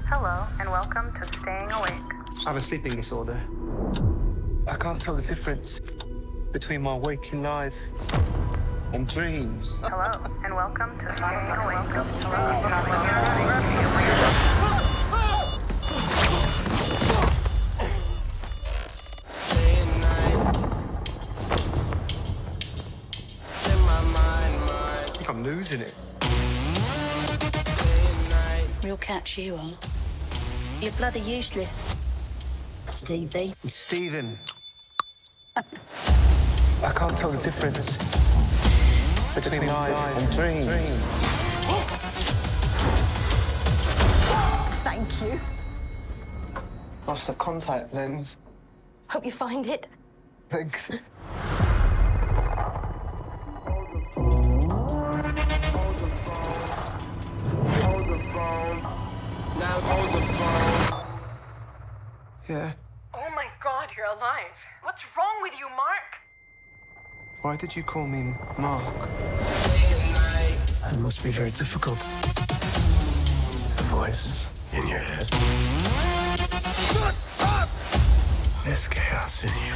Hello, and welcome to Staying Awake. I have a sleeping disorder. I can't tell the difference between my waking life and dreams. Hello, and welcome to Staying Awake. I think I'm losing it. We'll catch you on. You're bloody useless, Stevie. Stephen. I can't tell the difference between life and dreams. Thank you. Lost the contact lens. Hope you find it. Thanks. Yeah. Oh my God, you're alive. What's wrong with you, Marc? Why did you call me Marc? It must be very difficult. The voice in your head. Shut up! There's chaos in you.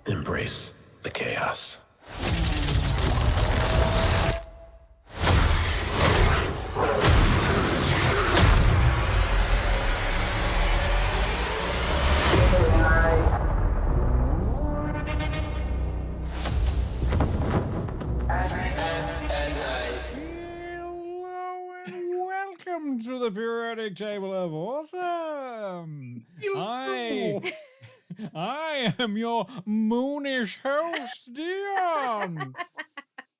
Embrace the chaos. Welcome to the periodic table of awesome. I am your moonish host, Dion,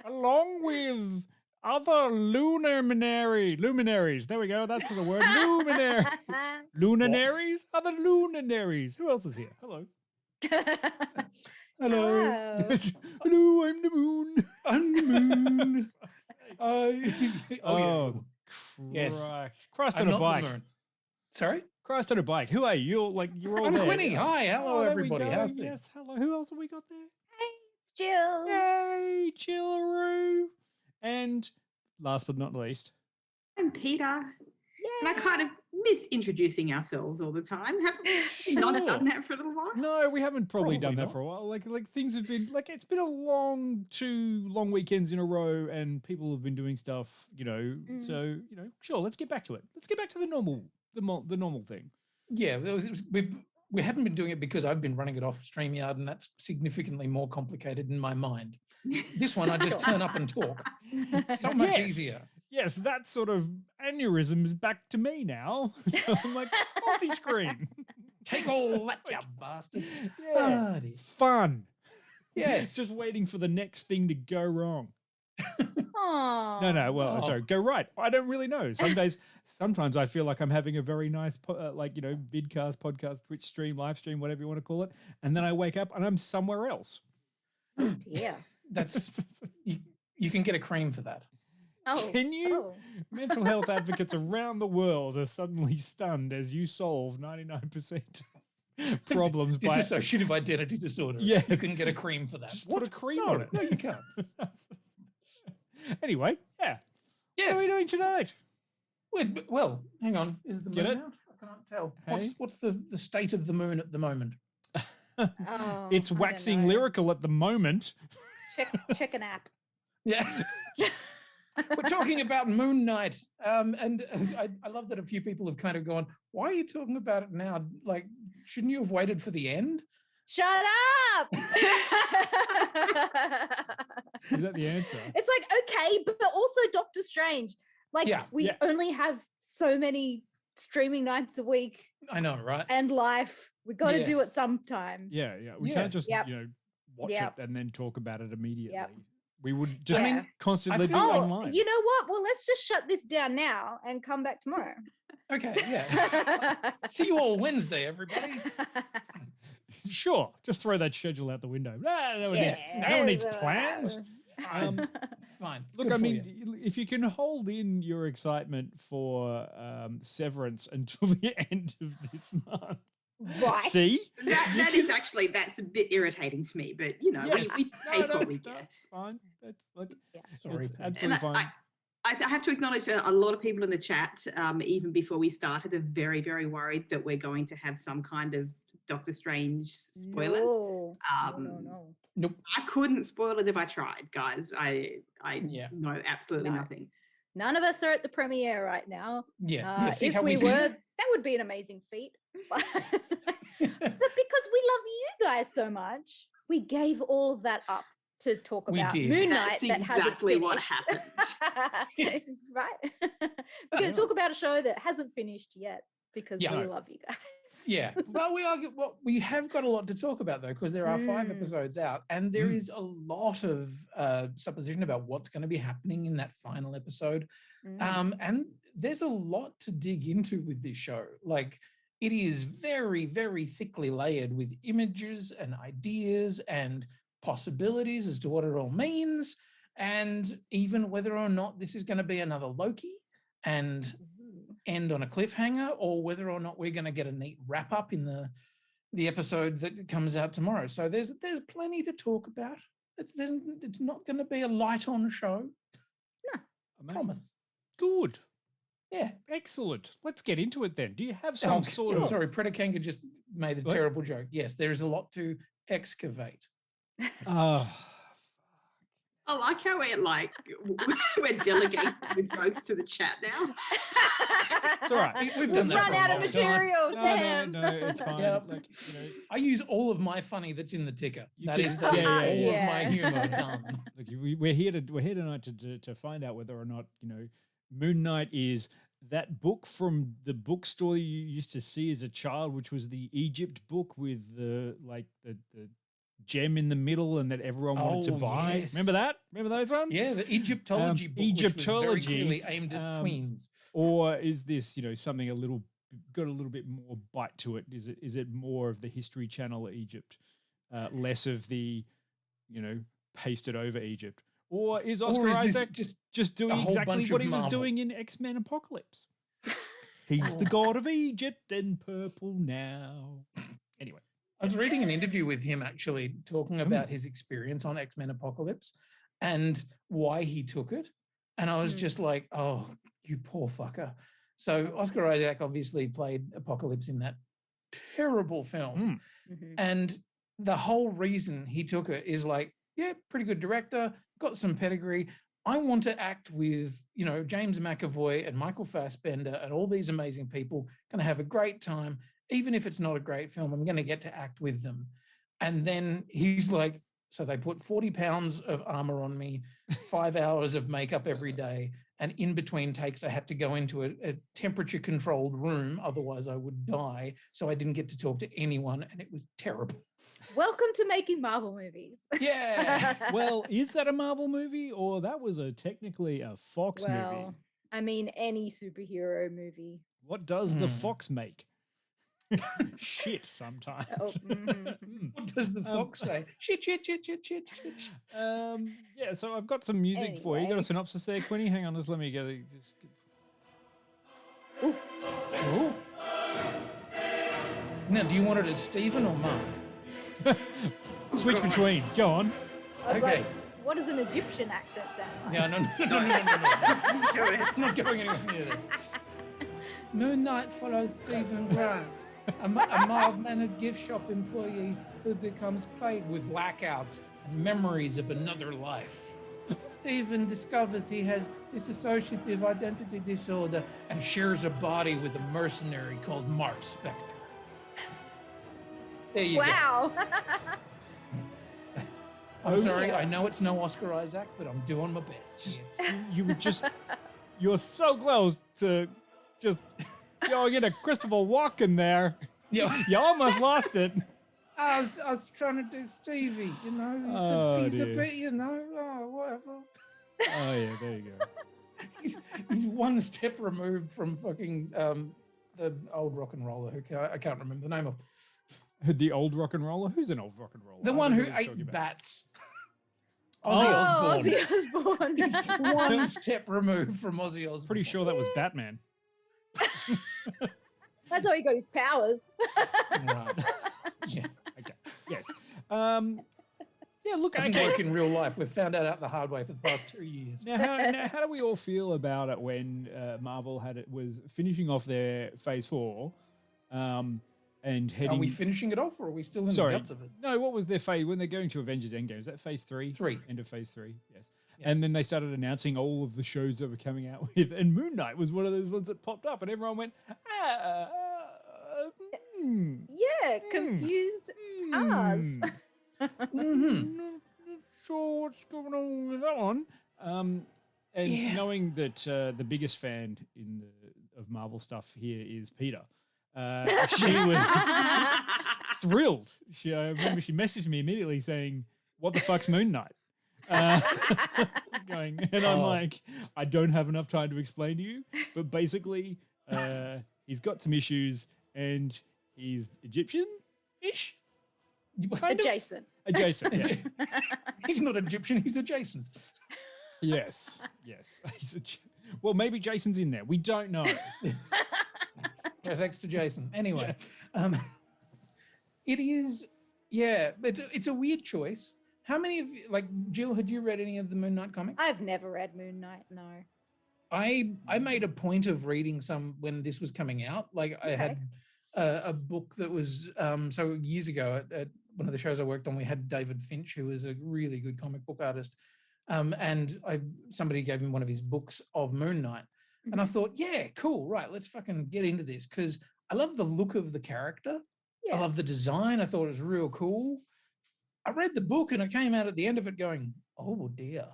along with other luminaries. There we go. That's the word. Luminaries. Other luminaries. Who else is here? Hello. Hello. Hello. I'm the moon. I'm the moon. Oh, Yes. Christ I'm on a not the bike. moon. Sorry? Christ on a bike. Who are you? You're all I'm there. Quinny. Hi. Hello, there we everybody. go. How's things? Yes, hello. Who else have we got there? Hey, it's Jill. Yay, Chillaroo. And last but not least, I'm Peter. And I kind of miss introducing ourselves all the time. Have we not Sure. done that for a little while? no, we haven't probably done Probably that not. for a while. Like things have been it's been a two long weekends in a row, and people have been doing stuff, So sure, let's get back to it. Let's get back to the normal thing. Yeah, we haven't been doing it because I've been running it off StreamYard, and that's significantly more complicated in my mind. This one, I just turn up and talk. So much Yes. easier. Yes, that sort of aneurysm is back to me now. So I'm like multi-screen. Take all that, you bastard. Yeah, Ah, dear. fun. Yes. Just waiting for the next thing to go wrong. Aww. No. Well, Oh. sorry, go right. I don't really know. Sometimes I feel like I'm having a very nice, vidcast, podcast, Twitch stream, live stream, whatever you want to call it, and then I wake up and I'm somewhere else. Yeah. That's you can get a cream for that. Oh. Can you? Oh. Mental health advocates around the world are suddenly stunned as you solve 99% problems by Dissociative identity disorder. Yes. You can get a cream for that. just put a cream No, on it. No, you can't. Anyway, yeah. Yes. What are we doing tonight? Well, hang on. Is the Get moon it? out? I can't tell. Hey? What's the state of the moon at the moment? Oh, It's I don't waxing know. lyrical at the moment. Check an app. Yeah. We're talking about Moon Knight. And I love that a few people have kind of gone, why are you talking about it now? Like, shouldn't you have waited for the end? Shut up. Is that the answer? It's like, okay, but also Doctor Strange. Like, Yeah, we yeah. only have so many streaming nights a week I know, right? and life. We got to do Yes. it sometime. Yeah. We Yeah. can't just, Yep. watch Yep. it and then talk about it immediately. Yep. We would just Yeah. constantly I be feel- Oh, online. you know what? Well, let's just shut this down now and come back tomorrow. Okay, yeah. See you all Wednesday, everybody. Sure, just throw that schedule out the window. No one needs plans. It's fine. It's Look, good I for mean, you. if you can hold in your excitement for Severance until the end of this month, Right. See? That is actually, that's a bit irritating to me, but you know, Yes. we take what we That's get. fine. That's like, Sorry, it's Pete. absolutely And fine. I have to acknowledge that a lot of people in the chat, even before we started, are very, very worried that we're going to have some kind of Doctor Strange spoilers. No. Um, No. Nope. I couldn't spoil it if I tried, guys. I Yeah. know absolutely No. nothing. None of us are at the premiere right now. Yeah. See If how we we were, that would be an amazing feat. But because we love you guys so much, we gave all of that up to talk We about did. Moon That's Knight that hasn't exactly what finished. Right? We're going to talk about a show that hasn't finished yet because Yeah. we love you guys. Yeah. Well, we have got a lot to talk about though, because there are 5 episodes out, and there is a lot of supposition about what's going to be happening in that final episode. And there's a lot to dig into with this show. Like, it is very, very thickly layered with images and ideas and possibilities as to what it all means, and even whether or not this is going to be another Loki and end on a cliffhanger, or whether or not we're going to get a neat wrap up in the episode that comes out tomorrow. So there's plenty to talk about. It's not going to be a light on show. No, Amazing. Promise. Good. Yeah. Excellent. Let's get into it then. Do you have some sort sure, of... Sorry, Predakenga just made a What? terrible joke. Yes, there is a lot to excavate. Oh, I like how we're delegating the jokes to the chat now. it's all right. We've We've done that run for a out of long time. material. No, Damn. no, it's fine. Yep. Like, you know, I use all of my funny that's in the ticker. You That could- is yeah, all yeah, of yeah. my humor done. look, we're here tonight to find out whether or not, you know, Moon Knight is that book from the bookstore you used to see as a child, which was the Egypt book with the gem in the middle and that everyone wanted to Oh, buy. yes. Remember that? Remember those ones? Yeah, the Egyptology book, which was very Egyptology, clearly aimed at tweens. Or is this, you know, something got a little bit more bite to it? Is it more of the History Channel Egypt, less of the, you know, pasted over Egypt? Or is Oscar is this Isaac just doing whole exactly bunch what of he was Marvel? doing in X-Men Apocalypse? He's the god of Egypt and purple now. Anyway. I was reading an interview with him actually talking about his experience on X-Men Apocalypse and why he took it. And I was just like, oh, you poor fucker. So Oscar Isaac obviously played Apocalypse in that terrible film. And the whole reason he took it is like, yeah, pretty good director, got some pedigree. I want to act with, you know, James McAvoy and Michael Fassbender and all these amazing people, going to have a great time. Even if it's not a great film, I'm going to get to act with them. And then he's like, so they put 40 pounds of armor on me, 5 hours of makeup every day. And in between takes, I had to go into a temperature controlled room. Otherwise I would die. So I didn't get to talk to anyone. And it was terrible. Welcome to making Marvel movies. Yeah. Well, is that a Marvel movie or that was technically a Fox movie? I mean, any superhero movie. What does the Fox make? Shit sometimes. What does the fox say? Shit. Yeah, so I've got some music for you. You got a synopsis there, Quinny? Hang on, just let me get it. Ooh. Now, do you want it as Stephen or Mark? Switch between. Go on. I was Okay. like, what does an Egyptian accent sound like? Yeah, no. It's not going anywhere near that. Moon Knight follows Stephen Grant, a mild-mannered gift shop employee who becomes plagued with blackouts and memories of another life. Stephen discovers he has dissociative identity disorder and shares a body with a mercenary called Marc Spector. There you go. Wow. I'm sorry, I know it's no Oscar Isaac, but I'm doing my best. You're so close to just get a Christopher Walken there. Yeah. You almost lost it. I was trying to do Stevie, you know. Oh, He's a dear. bit, you know, whatever. Oh yeah, there you go. He's one step removed from fucking the old rock and roller who I can't remember the name of. The old rock and roller? Who's an old rock and roller? The I one don't who know what you're talking ate about. bats. Oh, Ozzy Osbourne. Ozzy Osbourne. He's one step removed from Ozzy Osbourne. Pretty sure that was Batman. That's how he got his powers. Right. Yeah. Okay. Yes. Yeah. Look. Doesn't Okay. work in real life. We've found out the hard way for the past 2 years. Now, how do we all feel about it when Marvel was finishing off their Phase 4, and heading? Are we finishing it off, or are we still in Sorry, the guts of it? no. What was their phase when they're going to Avengers Endgame? Is that Phase 3? 3. End of Phase 3. Yes. Yeah. And then they started announcing all of the shows that were coming out with, and Moon Knight was one of those ones that popped up, and everyone went, Yeah, confused us. Mm-hmm. Not sure what's going on with that one. And Yeah. knowing that the biggest fan of Marvel stuff here is Peter, she was thrilled. I remember she messaged me immediately saying, "What the fuck's Moon Knight?" And I'm Oh. like, I don't have enough time to explain to you, but basically, he's got some issues, and he's Egyptian-ish. Kind of? Adjacent. Adjacent, yeah. He's not Egyptian. He's adjacent. Yes. Well, maybe Jason's in there. We don't know. Press X to Jason. Anyway, it is. Yeah, it's a weird choice. How many of you, like Jill, had you read any of the Moon Knight comics? I've never read Moon Knight, no. I made a point of reading some when this was coming out. Like I had a book that was so years ago at one of the shows I worked on, we had David Finch, who was a really good comic book artist. And somebody gave him one of his books of Moon Knight. And I thought, yeah, cool, right, let's fucking get into this, because I love the look of the character. Yeah. I love the design. I thought it was real cool. I read the book and I came out at the end of it going, oh dear,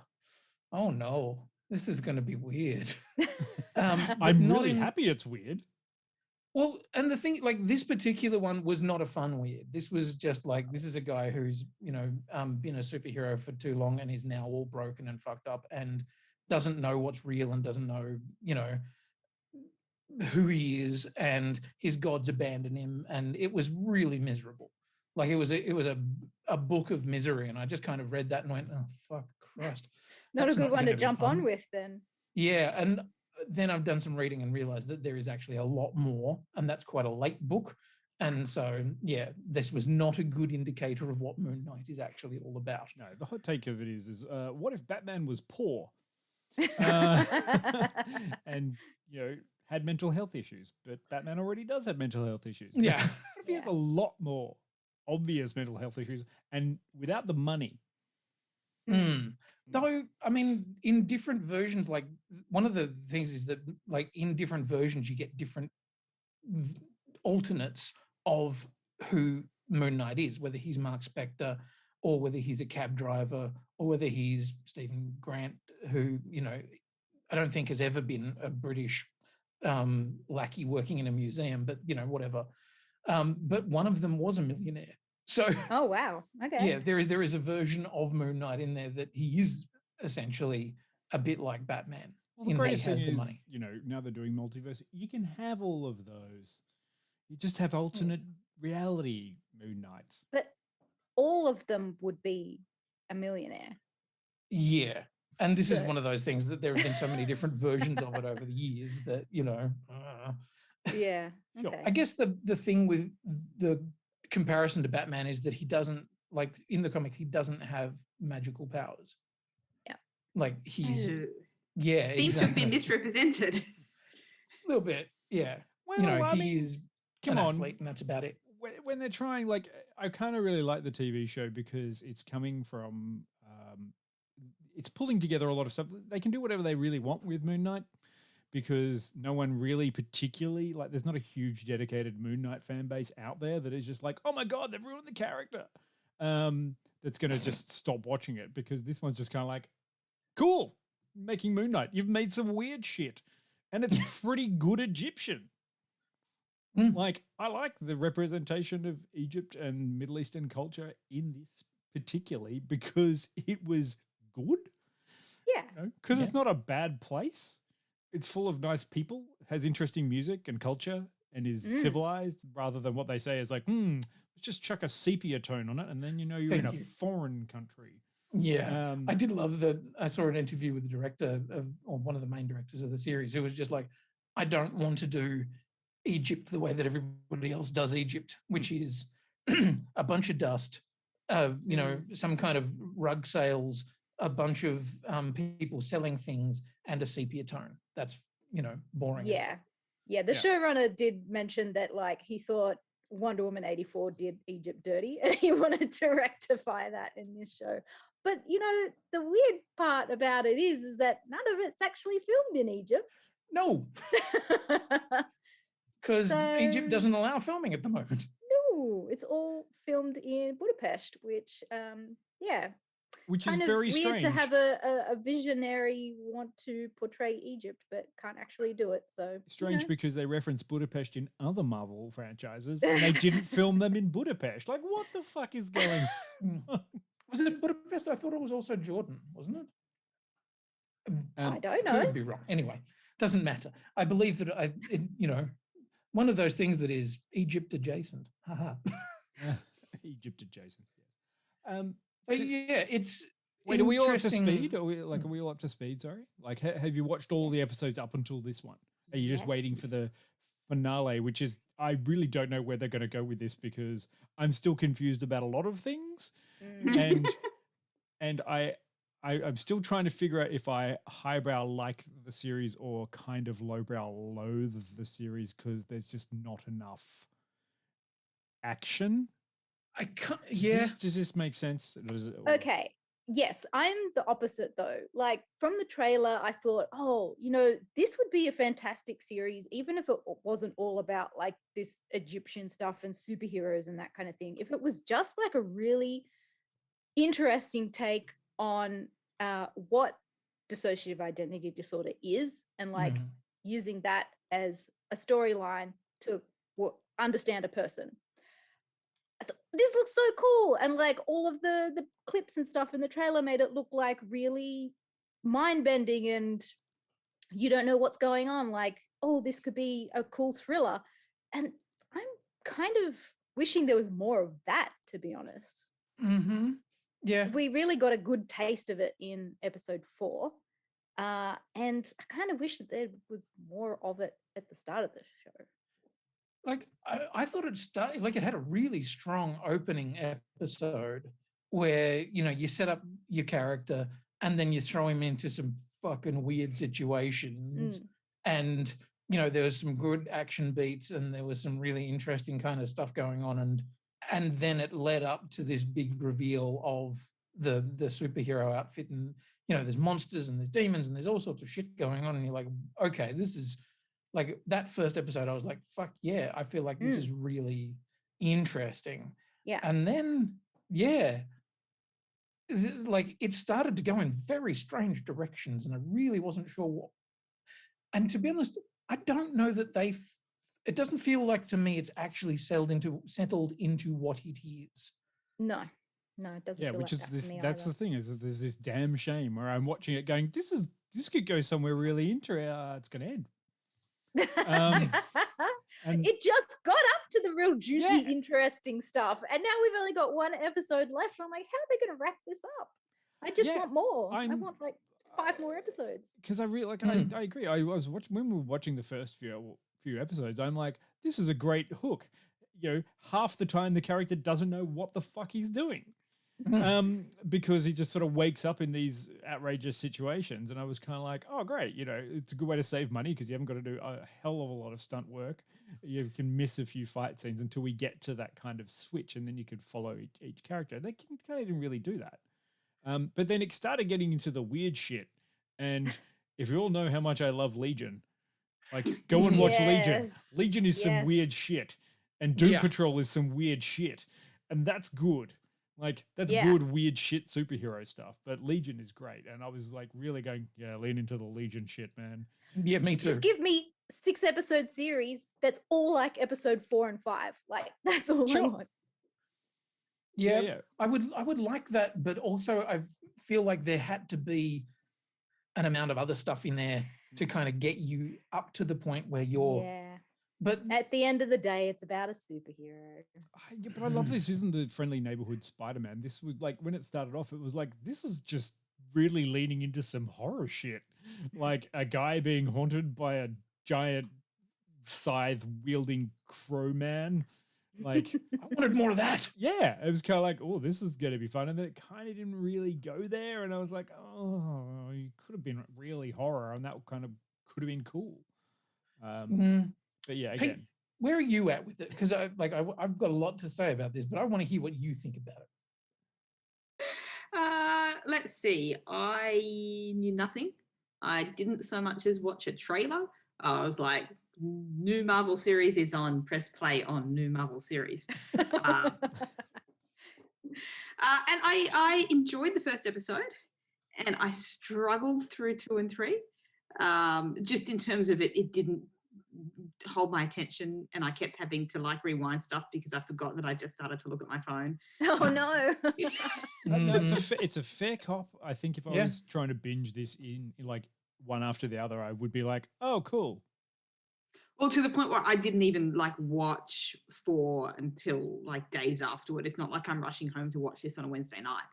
oh no, this is going to be weird. But I'm not really in- happy it's weird. Well, and the thing, like this particular one was not a fun weird. This was just like, this is a guy who's, been a superhero for too long and is now all broken and fucked up and doesn't know what's real and doesn't know, who he is, and his gods abandon him. And it was really miserable. Like it was a book of misery. And I just kind of read that and went, oh, fuck Christ. Not That's a good one to gonna be jump on fun. with then. Yeah, and then I've done some reading and realized that there is actually a lot more, and that's quite a late book. And so, yeah, this was not a good indicator of what Moon Knight is actually all about. No, the hot take of it is what if Batman was poor and had mental health issues? But Batman already does have mental health issues. Yeah. What if he has a lot more obvious mental health issues and without the money? Mm. Though, I mean, in different versions, like one of the things is that, like, in different versions, you get different alternates of who Moon Knight is, whether he's Marc Spector or whether he's a cab driver or whether he's Stephen Grant, who, I don't think has ever been a British lackey working in a museum, but, whatever. But one of them was a millionaire. So, Oh wow. Okay. yeah, there is a version of Moon Knight in there that he is essentially a bit like Batman. Well, the in that he greatest has thing the is, money. now they're doing multiverse, you can have all of those. You just have alternate reality Moon Knights. But all of them would be a millionaire. Yeah. And this is So- one of those things that there have been so many different versions of it over the years that, Yeah. Sure. Okay. I guess the thing with the comparison to Batman is that he doesn't, like in the comic, he doesn't have magical powers. Yeah. Like he's, Uh, yeah, Seems to have exactly. been misrepresented. A little bit, yeah. Well, I he mean, is come an on. athlete and that's about it. When they're trying, like, I kind of really like the TV show because it's coming from, it's pulling together a lot of stuff. They can do whatever they really want with Moon Knight because no one really particularly, like, there's not a huge dedicated Moon Knight fan base out there that is just like, oh my God, they've ruined the character. That's going to just stop watching it because this one's just kind of like, cool, making Moon Knight. You've made some weird shit and it's pretty good Egyptian. Mm. Like, I like the representation of Egypt and Middle Eastern culture in this particularly because it was good. Yeah. Because it's not a bad place. It's full of nice people, has interesting music and culture, and is civilized rather than what they say is like, let's just chuck a sepia tone on it, and then you're in Thank a you. foreign country. Yeah. I did love that. I saw an interview with the director or one of the main directors of the series who was just like, I don't want to do Egypt the way that everybody else does Egypt, which is a bunch of dust, you know, some kind of rug sales, a bunch of people selling things, and a sepia tone. That's, you know, boring. as Yeah. fuck. Yeah. The Yeah. showrunner did mention that, like, he thought Wonder Woman 84 did Egypt dirty and he wanted to rectify that in this show. But, you know, the weird part about it is that none of it's actually filmed in Egypt. No, because Egypt So- doesn't allow filming at the moment. No, it's all filmed in Budapest, which, yeah, Which is kind of very weird strange. to have a visionary want to portray Egypt, but can't actually do it. So Strange because they reference Budapest in other Marvel franchises and they didn't film them in Budapest. Like, what the fuck is going on? Was it Budapest? I thought it was also Jordan, wasn't it? I don't know. Could be wrong. Anyway, doesn't matter. I believe that you know, one of those things that is Egypt adjacent. Haha. Egypt adjacent. So yeah, it's Wait, are we all up to interesting- speed? Are we all up to speed? Sorry. Like, have you watched all the episodes up until this one? Are you just waiting for the finale, which is I really don't know where they're going to go with this because I'm still confused about a lot of things, and I'm still trying to figure out if I highbrow like the series or kind of lowbrow loathe the series because there's just not enough action. I can't. Does this make sense? Okay. Yes, I'm the opposite though. Like from the trailer, I thought, oh, you know, this would be a fantastic series, even if it wasn't all about like this Egyptian stuff and superheroes and that kind of thing. If it was just like a really interesting take on what dissociative identity disorder is and like using that as a storyline to understand a person. This looks so cool, and like all of the clips and stuff in the trailer made it look like really mind-bending and you don't know what's going on, like, oh, this could be a cool thriller. And I'm kind of wishing there was more of that, to be honest. Yeah, we really got a good taste of it in episode 4, and I kind of wish that there was more of it at the start of the show. like I thought it started like it had a really strong opening episode where, you know, you set up your character and then you throw him into some fucking weird situations and, you know, there was some good action beats and there was some really interesting kind of stuff going on, and then it led up to this big reveal of the superhero outfit, and, you know, there's monsters and there's demons and there's all sorts of shit going on, and you're like, okay, this is like that first episode, I was like, fuck yeah, I feel like this is really interesting. Yeah. And then, yeah, like it started to go in very strange directions and I really wasn't sure what. And to be honest, I don't know that it doesn't feel like to me it's actually settled into what it is. No, it doesn't. Yeah, feel which like is that this. for me That's either. the thing is that there's this damn shame where I'm watching it going, this could go somewhere really interesting. It's going to end. And it just got up to the real juicy, Yeah. interesting stuff, and now we've only got one episode left. I'm like, how are they going to wrap this up? I just Yeah, want more. I I'm- want like 5 more episodes. because I really like, I agree. I was watching when we were watching the first few episodes. I'm like, this is a great hook. You know, half the time the character doesn't know what the fuck he's doing. Because he just sort of wakes up in these outrageous situations, and I was kind of like, oh great, you know, it's a good way to save money because you haven't got to do a hell of a lot of stunt work. You can miss a few fight scenes until we get to that kind of switch, and then you could follow each character. They kind of didn't really do that, but then it started getting into the weird shit. And if you all know how much I love Legion, like go and watch Legion. Yes, Legion is some weird yes. shit, and Doom Yeah. Patrol is some weird shit, and that's good. Like that's Yeah. good, weird shit superhero stuff. But Legion is great. And I was like really going, yeah, lean into the Legion shit, man. Yeah, me too. Just give me 6-episode series that's all like episode 4 and 5. Like that's all I Sure. want. Yeah, I would like that, but also I feel like there had to be an amount of other stuff in there to kind of get you up to the point where you're. Yeah. But At the end of the day, it's about a superhero. But I love this. Isn't the friendly neighborhood Spider-Man? This was like when it started off, it was like this is just really leaning into some horror shit. Like a guy being haunted by a giant scythe wielding crow man. Like, I wanted more of that. yeah, it was kind of like, oh, this is going to be fun. And then it kind of didn't really go there. And I was like, oh, you could have been really horror, and that kind of could have been cool. But yeah, Hey, again, where are you at with it? Because I've got a lot to say about this, but I want to hear what you think about it. Let's see. I knew nothing. I didn't so much as watch a trailer. I was like, new Marvel series is on, press play on new Marvel series. And I enjoyed the first episode, and I struggled through 2 and 3. Just in terms of it didn't hold my attention, and I kept having to like rewind stuff because I forgot that I just started to look at my phone. Oh no. no, it's a fair cop. I think if I was trying to binge this in like one after the other, I would be like, oh, cool. Well, to the point where I didn't even like watch 4 until like days afterward. It's not like I'm rushing home to watch this on a Wednesday night,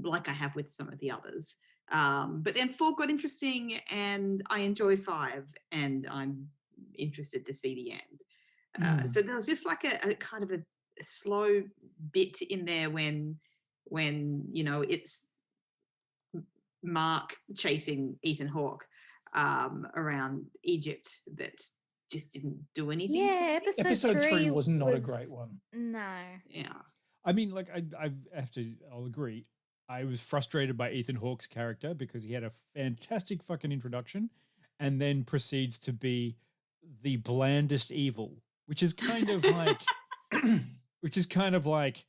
like I have with some of the others. But then 4 got interesting, and I enjoyed 5, and I'm interested to see the end. So there was just like a kind of a slow bit in there when you know it's Marc chasing Ethan Hawke around Egypt that just didn't do anything. Yeah, Episode 3 was not a great one. No. Yeah. I mean, like I'll agree. I was frustrated by Ethan Hawke's character because he had a fantastic fucking introduction and then proceeds to be the blandest evil, which is kind of like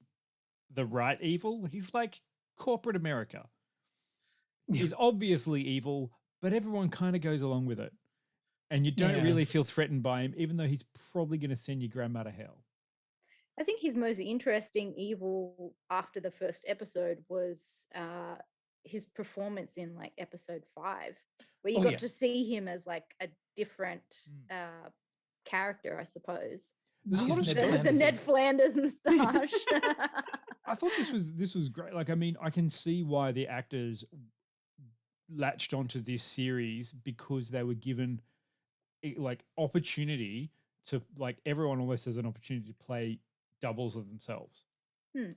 the right evil. He's like corporate America. He's obviously evil, but everyone kind of goes along with it. And you don't really feel threatened by him, even though he's probably going to send your grandma to hell. I think his most interesting evil after the first episode was his performance in like episode 5, where you got to see him as like a different character, I suppose. The Ned Flanders moustache. I thought this was great. Like, I mean, I can see why the actors latched onto this series because they were given like opportunity to, like, everyone almost has an opportunity to play doubles of themselves.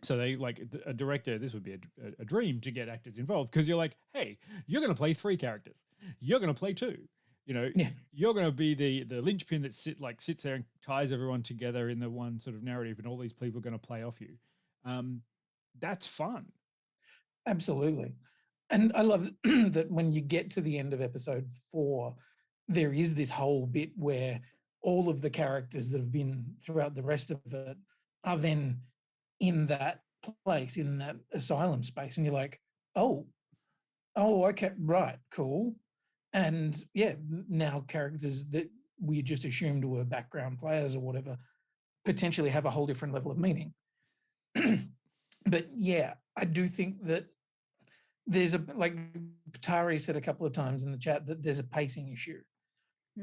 So they, like, a director, this would be a dream to get actors involved, because you're like, hey, you're going to play 3 characters. You're going to play 2. You know, you're going to be the linchpin that sits there and ties everyone together in the one sort of narrative, and all these people are going to play off you. That's fun. Absolutely. And I love that when you get to the end of episode 4, there is this whole bit where all of the characters that have been throughout the rest of it are then in that place, in that asylum space. And you're like, oh, okay, right, cool. And yeah, now characters that we just assumed were background players or whatever potentially have a whole different level of meaning. But yeah, I do think that there's like Patari said a couple of times in the chat, that there's a pacing issue.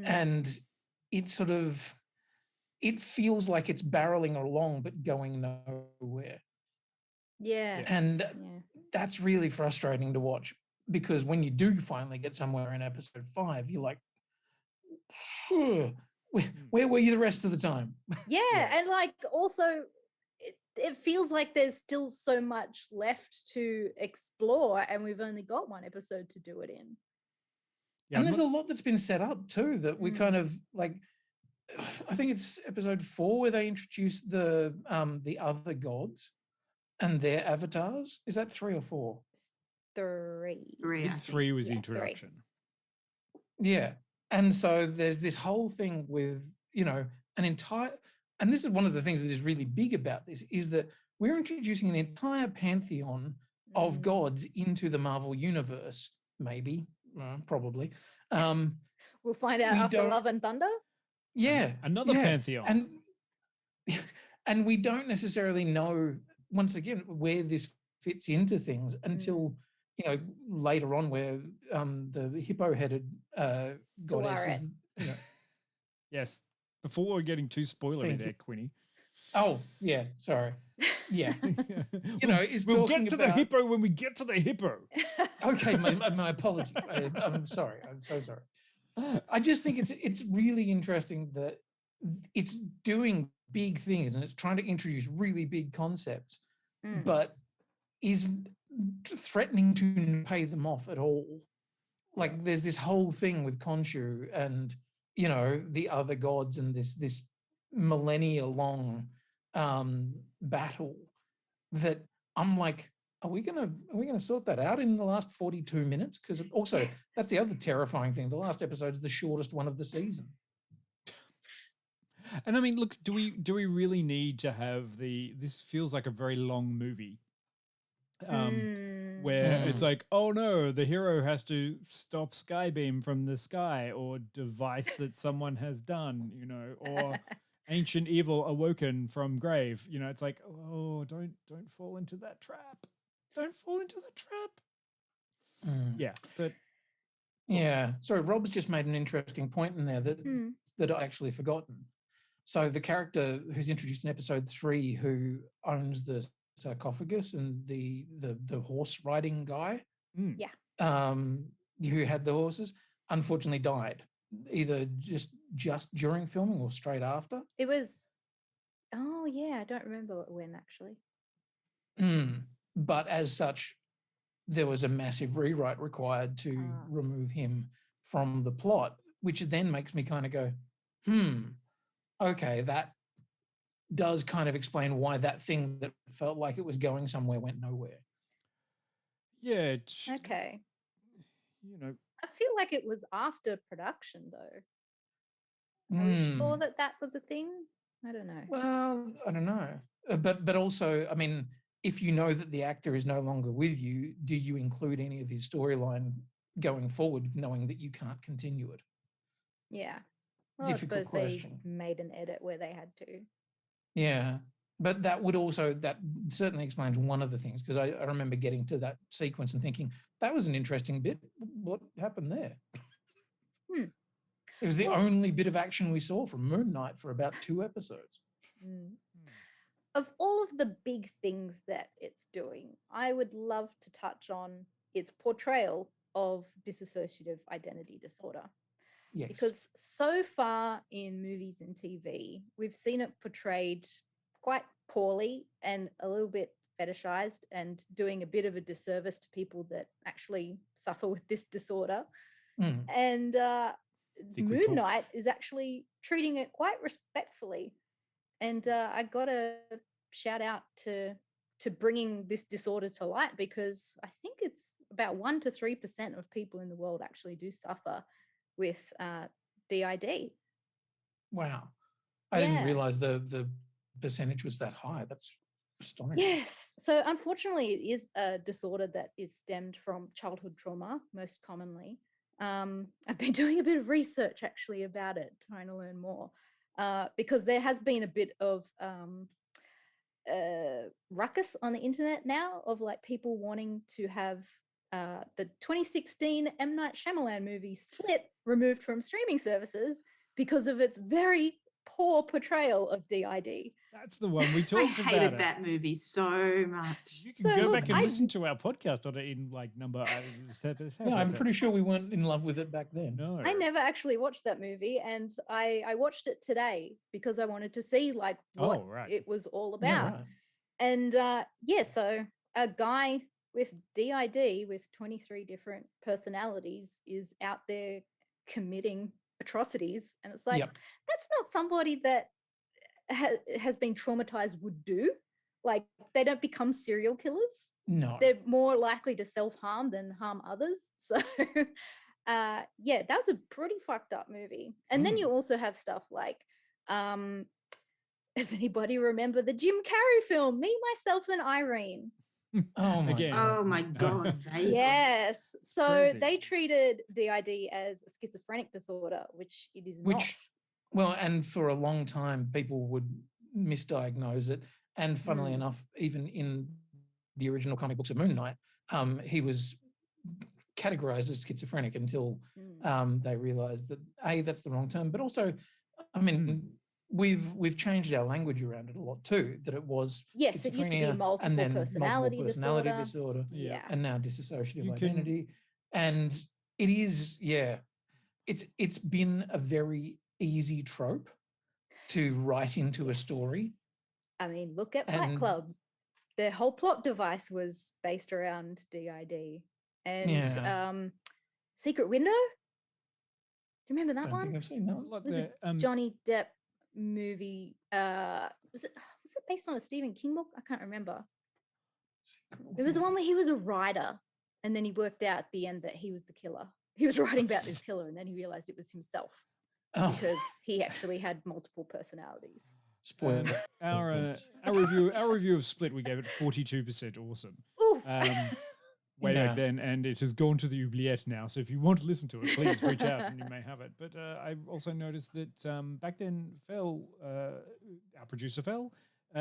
And it sort of, it feels like it's barreling along but going nowhere. Yeah. And that's really frustrating to watch, because when you do finally get somewhere in episode 5, you're like, where were you the rest of the time? Yeah. And like also it feels like there's still so much left to explore, and we've only got 1 episode to do it in. And there's a lot that's been set up too, that we kind of like, I think it's episode 4 where they introduce the other gods and their avatars. Is that 3 or 4? 3. 3 was the introduction. 3. Yeah. And so there's this whole thing with, you know, an entire, and this is one of the things that is really big about this, is that we're introducing an entire pantheon of gods into the Marvel universe, maybe, probably. We'll find out after Love and Thunder. Yeah. Another pantheon. And we don't necessarily know, once again, where this fits into things until, you know, later on, where the hippo-headed goddess is, you know. Yes. Before we're getting too spoilery there, Quinny. Oh, yeah, sorry. Yeah. You know, we'll get to the hippo when we get to the hippo. Okay, my apologies. I'm sorry. I'm so sorry. I just think it's really interesting that it's doing big things and it's trying to introduce really big concepts, but is threatening to pay them off at all. Like there's this whole thing with Khonshu and the other gods and this millennia long battle that I'm like, are we gonna sort that out in the last 42 minutes? Because also that's the other terrifying thing. The last episode is the shortest one of the season. And I mean, look, do we really need to have this feels like a very long movie. Where it's like, oh no, the hero has to stop Skybeam from the sky or device that someone has done, or ancient evil awoken from grave. It's like, oh, don't fall into that trap. Don't fall into the trap. Yeah, but yeah. Sorry, Rob's just made an interesting point in there that I actually forgotten. So the character who's introduced in episode 3, who owns the sarcophagus and the horse riding guy, who had the horses, unfortunately died either just during filming or straight after. It was, oh yeah, I don't remember when actually. But as such, there was a massive rewrite required to remove him from the plot, which then makes me kind of go, okay, that does kind of explain why that thing that felt like it was going somewhere went nowhere. Yeah. Okay. I feel like it was after production though. Are we sure that was a thing? I don't know. Well, I don't know. But also, I mean, if you know that the actor is no longer with you, do you include any of his storyline going forward, knowing that you can't continue it? Yeah. Well, Difficult I suppose question. they made an edit where they had to. Yeah. But that certainly explains one of the things, because I remember getting to that sequence and thinking, that was an interesting bit. What happened there? It was the only bit of action we saw from Moon Knight for about 2 episodes. Of all of the big things that it's doing, I would love to touch on its portrayal of dissociative identity disorder. Yes. Because so far in movies and TV, we've seen it portrayed quite poorly and a little bit fetishized and doing a bit of a disservice to people that actually suffer with this disorder. And Moon Knight is actually treating it quite respectfully. And I got to shout out to bringing this disorder to light, because I think it's about 1 to 3% of people in the world actually do suffer with DID. Wow. I didn't realize the percentage was that high. That's astonishing. Yes. So unfortunately, it is a disorder that is stemmed from childhood trauma, most commonly. I've been doing a bit of research actually about it, trying to learn more, because there has been a bit of ruckus on the internet now of like people wanting to have the 2016 M. Night Shyamalan movie Split removed from streaming services because of its very poor portrayal of DID. That's the one we talked about. I hated that movie so much. You can go back and listen to our podcast on it in like number. Yeah, I'm pretty sure we weren't in love with it back then. No, I never actually watched that movie, and I watched it today because I wanted to see like what it was all about. Yeah, right. And so a guy with DID with 23 different personalities is out there committing atrocities, and it's like that's not somebody that has been traumatized would do. Like, they don't become serial killers. No, they're more likely to self-harm than harm others. So that was a pretty fucked up movie. And then you also have stuff like does anybody remember the Jim Carrey film Me, Myself and Irene? Oh my god. Yes. So Crazy. they treated DID as a schizophrenic disorder, which it is not. Well, and for a long time, people would misdiagnose it. And funnily enough, even in the original comic books of Moon Knight, he was categorized as schizophrenic until they realized that, A, that's the wrong term, but also, I mean, we've changed our language around it a lot too, that it was it used to be multiple personality disorder. And now dissociative identity. And it is, it's been a very easy trope to write into a story. I mean, look at Fight And- Club. Their whole plot device was based around DID. And Yeah. Secret Window? Do you remember that Don't think one? I've seen that It's one. like Was the, it Johnny Depp movie? Was it based on a Stephen King book? I can't remember. It was the one where he was a writer, and then he worked out at the end that he was the killer. He was writing about this killer, and then he realized it was himself Oh, because he actually had multiple personalities. spoiler. our review of Split, we gave it 42% awesome. Oof. Way Yeah. back then, and it has gone to the oubliette now. So if you want to listen to it, please reach out and you may have it. But I also noticed that back then, Phil, our producer Phil,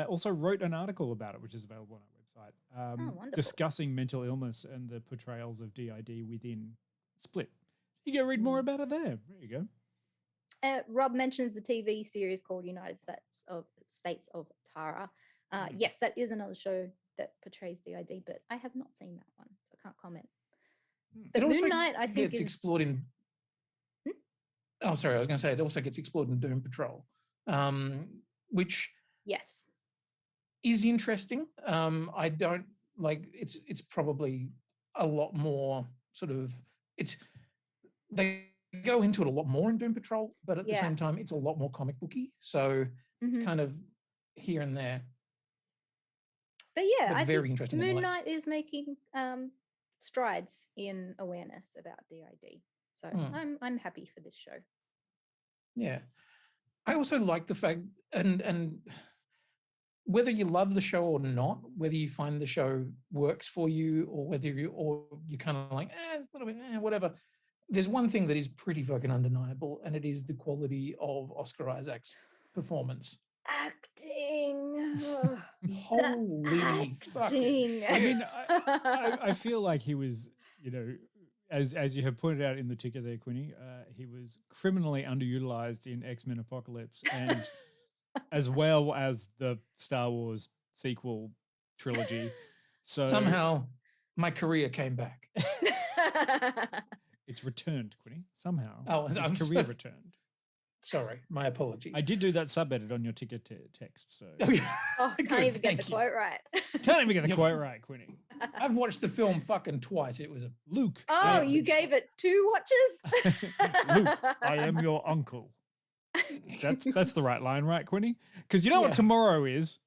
also wrote an article about it, which is available on our website, wonderful. discussing mental illness and the portrayals of DID within Split. You go read more about it there. There you go. Rob mentions the TV series called United States of Tara. Yes, that is another show that portrays DID, but I have not seen that one, so I can't comment. But It also Moon Knight, I think, gets is explored in. Oh, sorry, I was going to say it also gets explored in Doom Patrol, which yes. is interesting. I don't like it's probably a lot more sort of they go into it a lot more in Doom Patrol, but at the Yeah. same time it's a lot more comic booky. So it's Mhm. kind of here and there. But yeah, but I very think interesting Moon nonetheless. Knight is making strides in awareness about DID. So I'm happy for this show. Yeah. I also like the fact and whether you love the show or not, whether you find the show works for you or whether you kind of like, it's a little bit, whatever. There's one thing that is pretty fucking undeniable, and it is the quality of Oscar Isaac's performance. Acting. Holy fucking acting. I mean, I feel like he was, as you have pointed out in the ticker there, Quinny, he was criminally underutilized in X-Men Apocalypse, and as well as the Star Wars sequel trilogy. So Somehow my career came back. it's returned, Quinny. Somehow, Oh, his I'm career so- returned. Sorry, my apologies. I did do that sub-edit on your ticker text, so Oh, yeah. Oh, can't Good, even get thank the you. quote right. can't even get the Yep. quote right, Quinny. I've watched the film fucking twice. It was a Luke. Oh, you gave it 2 watches? Luke, I am your uncle. That's the right line, right, Quinny? Because you know what Yeah. tomorrow is?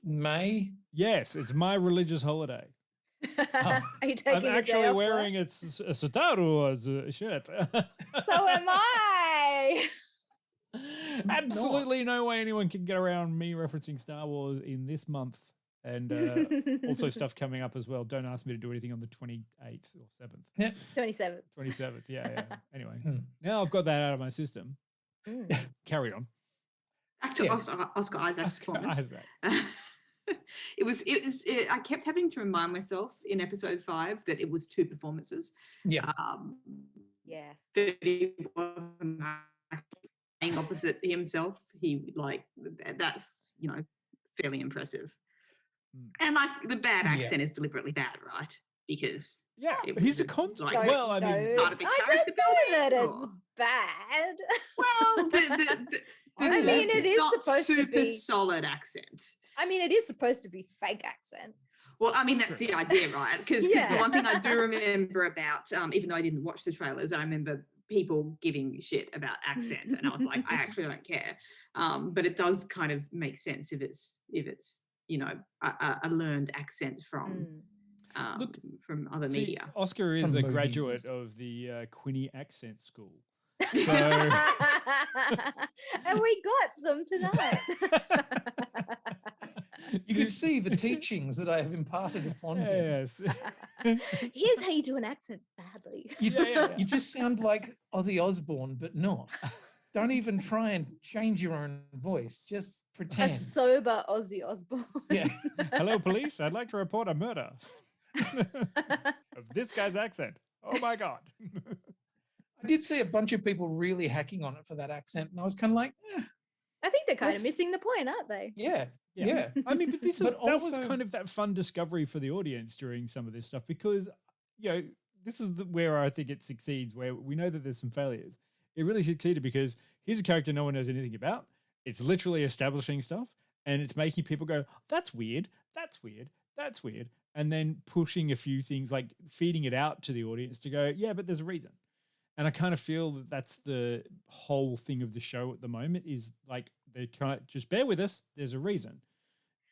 May. Yes, it's my religious holiday. Are you taking I'm the day actually off wearing work? a Star Wars shirt. So am I. Absolutely no way anyone can get around me referencing Star Wars in this month. And also stuff coming up as well. Don't ask me to do anything on the 28th or 7th. Yeah. 27th. 27th, yeah. Anyway, Hmm. now I've got that out of my system. Mm. Carry on. Back to Yeah. Oscar Isaac's Oscar performance. Isaac. I kept having to remind myself in episode 5 that it was 2 performances. Yeah. Yes. That he wasn't actually playing opposite himself. That's fairly impressive. Mm. And like the bad Yeah. accent is deliberately bad, right? Because Yeah, it he's a was constant. like- well, I mean, Part of it I don't character know that building, it's or- bad. well, I mean, it is not supposed to super be- solid accent. I mean, it is supposed to be fake accent. Well, I mean, that's the idea, right? Because Yeah. the one thing I do remember about, even though I didn't watch the trailers, I remember people giving shit about accent, and I was like, I actually don't care. But it does kind of make sense if it's a learned accent from Mm. from other see, media. Oscar is From a movies and graduate stuff. of the Quinny accent school. And we got them tonight. You could see the teachings that I have imparted upon him. Yes. Here's how you do an accent badly. You just sound like Ozzy Osbourne, but not. Don't even try and change your own voice. Just A pretend. sober Ozzy Osbourne. Yeah. Hello, police. I'd like to report a murder of this guy's accent. Oh my God. I did see a bunch of people really hacking on it for that accent, and I was kind of like, I think they're kind of Let's- missing the point, aren't they? yeah, yeah. I mean, but But that was also- kind of that fun discovery for the audience during some of this stuff because, where I think it succeeds, where we know that there's some failures. It really succeeded because here's a character no one knows anything about. It's literally establishing stuff and it's making people go, that's weird, that's weird, that's weird. And then pushing a few things, like feeding it out to the audience to go, yeah, but there's a reason. And I kind of feel that that's the whole thing of the show at the moment is like, they can't just bear with us. There's a reason.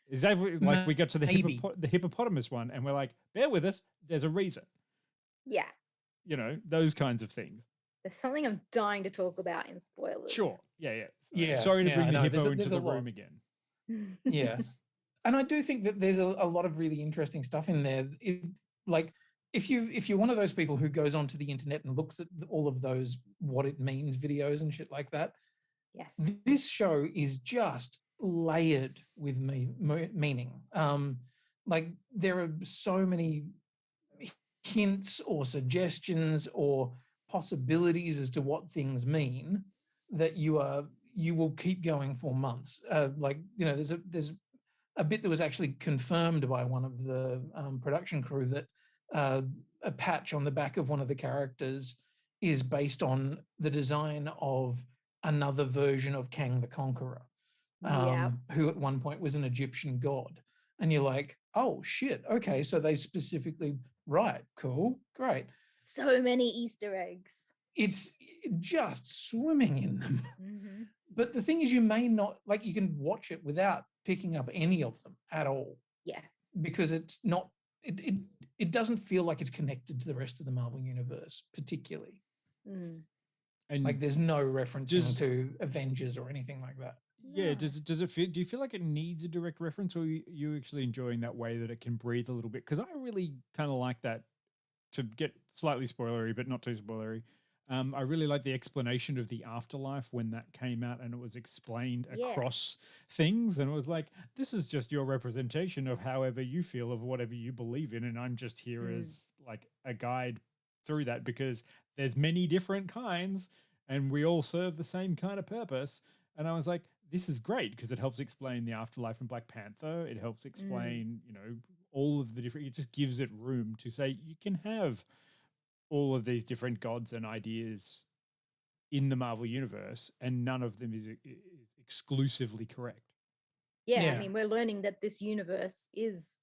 Is that like we got to the Maybe. the hippopotamus one and we're like, bear with us. There's a reason, Yeah. you know, those kinds of things. There's something I'm dying to talk about in spoilers. Sure. Yeah. Yeah. Yeah, Sorry to yeah, bring I the know. hippo into There's a the lot. room again. Yeah. And I do think that there's a lot of really interesting stuff in there. Like if you're one of those people who goes onto the internet and looks at all of those what it means videos and shit like that, Yes. this show is just layered with meaning. Like there are so many hints or suggestions or possibilities as to what things mean that you will keep going for months. Like, you know, there's a bit that was actually confirmed by one of the production crew that a patch on the back of one of the characters is based on the design of another version of Kang the Conqueror, who at one point was an Egyptian god. And you're like, oh shit, okay, so they specifically, right, cool, great. So many Easter eggs. It's just swimming in them. Mm-hmm. But the thing is, you may not, like, you can watch it without picking up any of them at all. Yeah. Because it's not, it doesn't feel like it's connected to the rest of the Marvel universe, particularly. Mm. And like there's no referencing to Avengers or anything like that. Yeah. Does it feel, do you feel like it needs a direct reference, or you actually enjoying that way that it can breathe a little bit? Because I really kind of like that, to get slightly spoilery, but not too spoilery. I really like the explanation of the afterlife when that came out and it was explained across things. And it was like, this is just your representation of however you feel of whatever you believe in. And I'm just here as like a guide through that, because there's many different kinds and we all serve the same kind of purpose. And I was like, this is great because it helps explain the afterlife in Black Panther. It helps explain, you know, all of the different, it just gives it room to say you can have all of these different gods and ideas in the Marvel universe, and none of them is exclusively correct. Yeah, I mean, we're learning that this universe is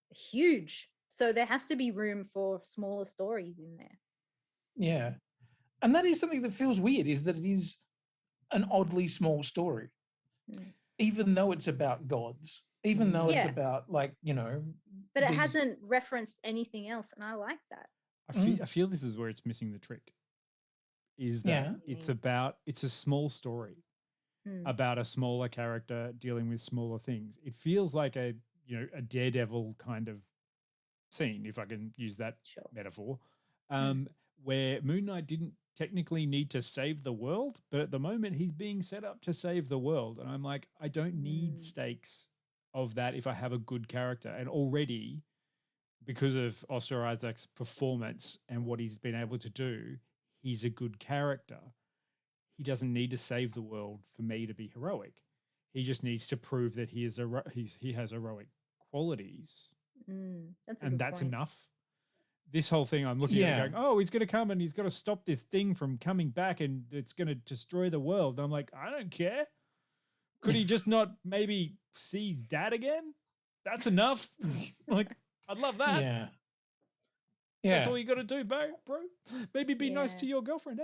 huge, so there has to be room for smaller stories in there. Yeah, and that is something that feels weird, is that it is an oddly small story, even though it's about gods, even though it's about, like, you know, but it hasn't referenced anything else, and I like that. I feel this is where it's missing the trick, is that it's a small story about a smaller character dealing with smaller things. It feels like a Daredevil kind of scene, if I can use that metaphor, where Moon Knight didn't technically need to save the world, but at the moment he's being set up to save the world. And I'm like, I don't need stakes of that if I have a good character. And already, because of Oscar Isaac's performance and what he's been able to do, he's a good character. He doesn't need to save the world for me to be heroic. He just needs to prove that he has heroic qualities, that's enough. This whole thing, I'm looking at it going, oh, he's going to come and he's got to stop this thing from coming back and it's going to destroy the world. I'm like, I don't care. Could he just not maybe see his dad again? That's enough. Like, I'd love that. Yeah. That's all you got to do, bro. Maybe be nice to your girlfriend,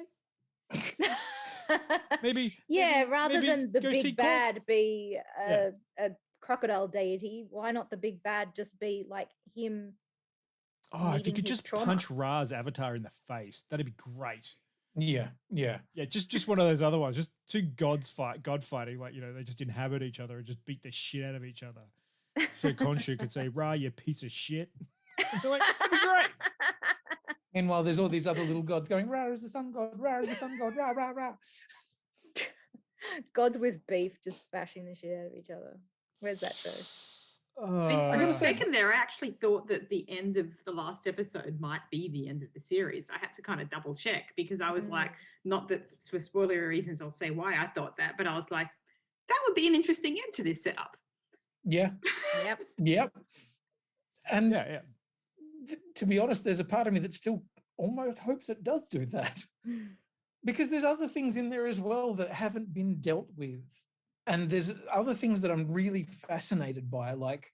eh? maybe. Rather than the big bad be a crocodile deity, why not the big bad just be like him? Oh, if you could just punch Ra's avatar in the face, that'd be great. Yeah. Just one of those other ones. Just two god fighting, like, you know, they just inhabit each other and just beat the shit out of each other. So Khonshu could say, "Ra, you piece of shit." They're like, that'd be great. Meanwhile, there's all these other little gods going, Ra is the sun god, Ra is the sun god, Ra, Ra, Ra. Gods with beef just bashing the shit out of each other. Where's that show? For a second there, I actually thought that the end of the last episode might be the end of the series. I had to kind of double check because I was like, not that for spoilery reasons I'll say why I thought that, but I was like, that would be an interesting end to this setup. Yeah. Yep. And to be honest, there's a part of me that still almost hopes it does do that. Because there's other things in there as well that haven't been dealt with. And there's other things that I'm really fascinated by. Like,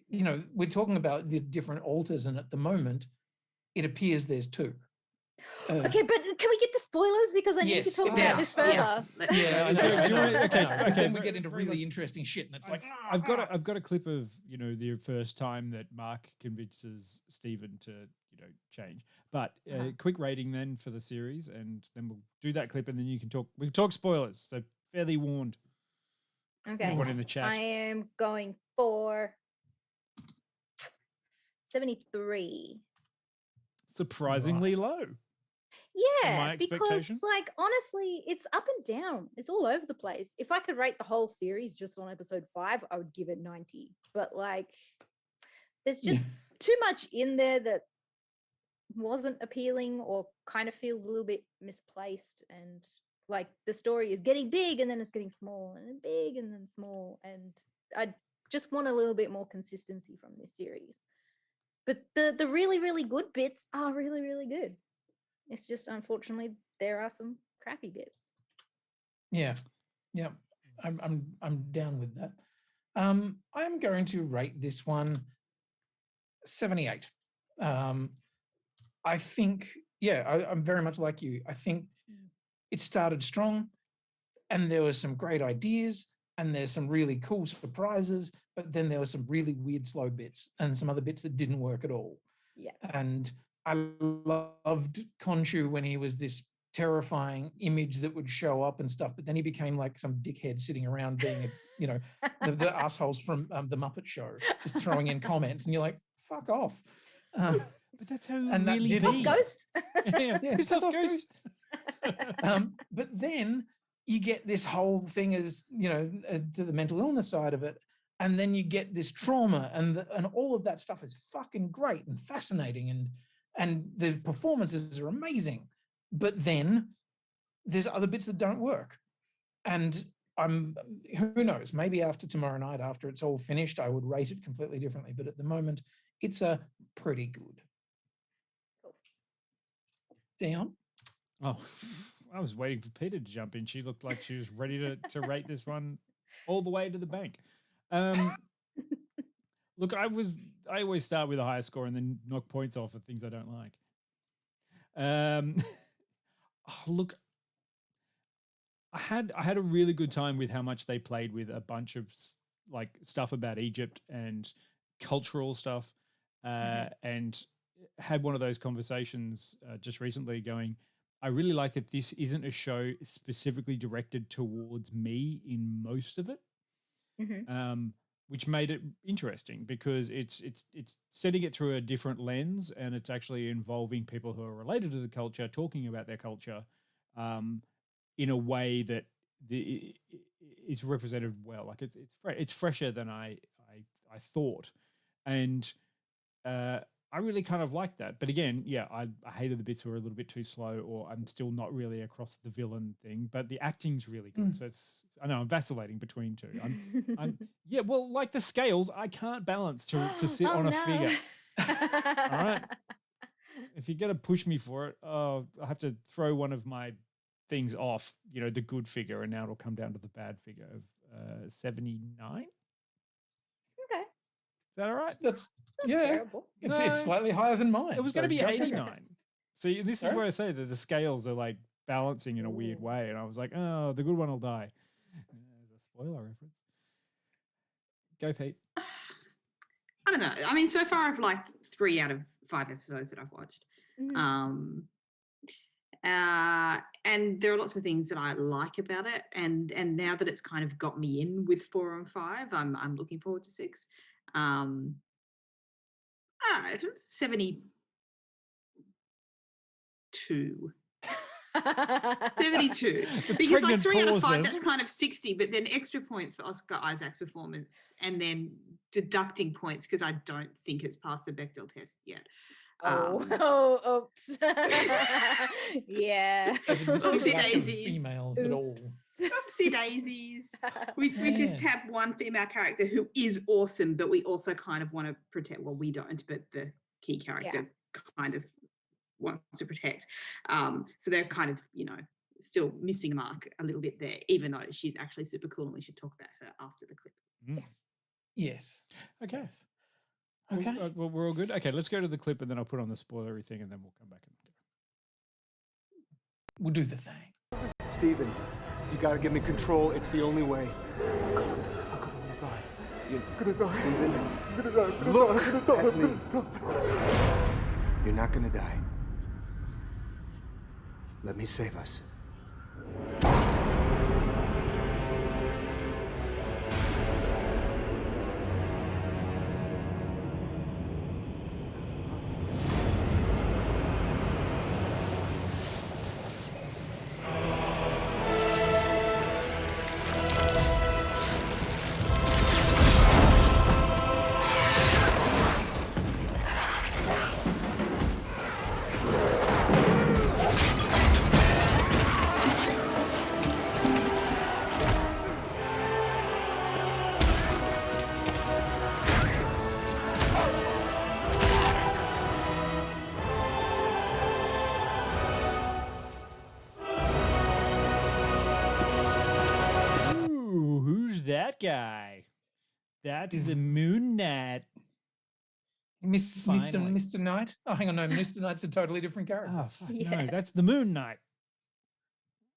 you know, we're talking about the different alters, and at the moment, it appears there's two. Okay, but can we get to spoilers? Because I need to Yes, talk about yeah, this yeah. further. Yeah, I know. Do you I know, want- okay, I know, 'cause okay, then we very- get into very really much. interesting shit, and it's like, I've got a clip of, you know, the first time that Mark convinces Stephen to, you know, change. But quick rating then for the series, and then we'll do that clip, and then we can talk spoilers. So fairly warned. Okay. Everyone in the chat. I am going for 73. Surprisingly low. Yeah, my because expectation. like honestly, it's up and down. It's all over the place. If I could rate the whole series just on episode 5, I would give it 90. But like, there's just too much in there that wasn't appealing or kind of feels a little bit misplaced. And like the story is getting big and then it's getting small and then big and then small. And I just want a little bit more consistency from this series. But the really, really good bits are really, really good. It's just unfortunately there are some crappy bits. yeah, I'm down with that. I'm going to rate this one 78. I think, I'm very much like you. I think it started strong, and there were some great ideas, and there's some really cool surprises, but then there were some really weird slow bits and some other bits that didn't work at all. Yeah. And I loved Khonshu when he was this terrifying image that would show up and stuff, but then he became like some dickhead sitting around being a, you know, the assholes from the Muppet Show, just throwing in comments, and you're like, fuck off. But that's how And that really didn't- be. Ghost. Yeah, piss off, off, Ghost. But then you get this whole thing as, you know, to the mental illness side of it, and then you get this trauma, and all of that stuff is fucking great and fascinating, and the performances are amazing. But then there's other bits that don't work, and who knows, maybe after tomorrow night, after it's all finished, I would rate it completely differently. But at the moment, it's a pretty good. Dion? Oh, I was waiting for Peter to jump in. She looked like she was ready to rate this one all the way to the bank. Look, I always start with a high score and then knock points off of things I don't like. Look, I had a really good time with how much they played with a bunch of like stuff about Egypt and cultural stuff, and had one of those conversations just recently going, I really like that this isn't a show specifically directed towards me in most of it, which made it interesting because it's setting it through a different lens, and it's actually involving people who are related to the culture, talking about their culture in a way that is represented well. Like it's fresher than I thought, and I really kind of like that. But again, yeah, I hated the bits that were a little bit too slow, or I'm still not really across the villain thing. But the acting's really good, so I know I'm vacillating between two. Yeah, well, like the scales, I can't balance to sit on a figure. All right, if you're gonna push me for it, I have to throw one of my things off. You know, the good figure, and now it'll come down to the bad figure of 79. Okay. Is that all right? That's terrible. It's slightly higher than mine. It was so going to be go figure. 89. See, this is Sorry? where I say that the scales are like balancing in a weird way, and I was like, oh, the good one will die. There's a spoiler reference. Go, Pete. I don't know. I mean, so far I've liked 3 out of 5 episodes that I've watched. And there are lots of things that I like about it, and now that it's kind of got me in with 4 and 5, I'm looking forward to 6. 72. 72. Because like 3 out of 5, that's kind of 60, but then extra points for Oscar Isaac's performance, and then deducting points because I don't think it's passed the Bechdel test yet. Oops. Yeah. Oopsie daisies. Females at all. Oopsie daisies. We just have one female character who is awesome, but we also kind of want to protect. Well, we don't, but the key character kind of wants to protect. So they're kind of, you know, still missing the mark a little bit there, even though she's actually super cool, and we should talk about her after the clip. Yes. Yes. Okay. Yes. Well, Okay. well, we're all good. Okay, let's go to the clip, and then I'll put on the spoilery thing, and then we'll come back and go. We'll do the thing. Steven, you gotta give me control. It's the only way. You're gonna die. Steven, look at me. You're not gonna die. Let me save us. Ooh, who's that guy? That's the Moon Knight. Finally. Mr. Knight? Oh, hang on, no, Mr. Knight's a totally different character. Oh, fuck, no, Yeah. that's the Moon Knight.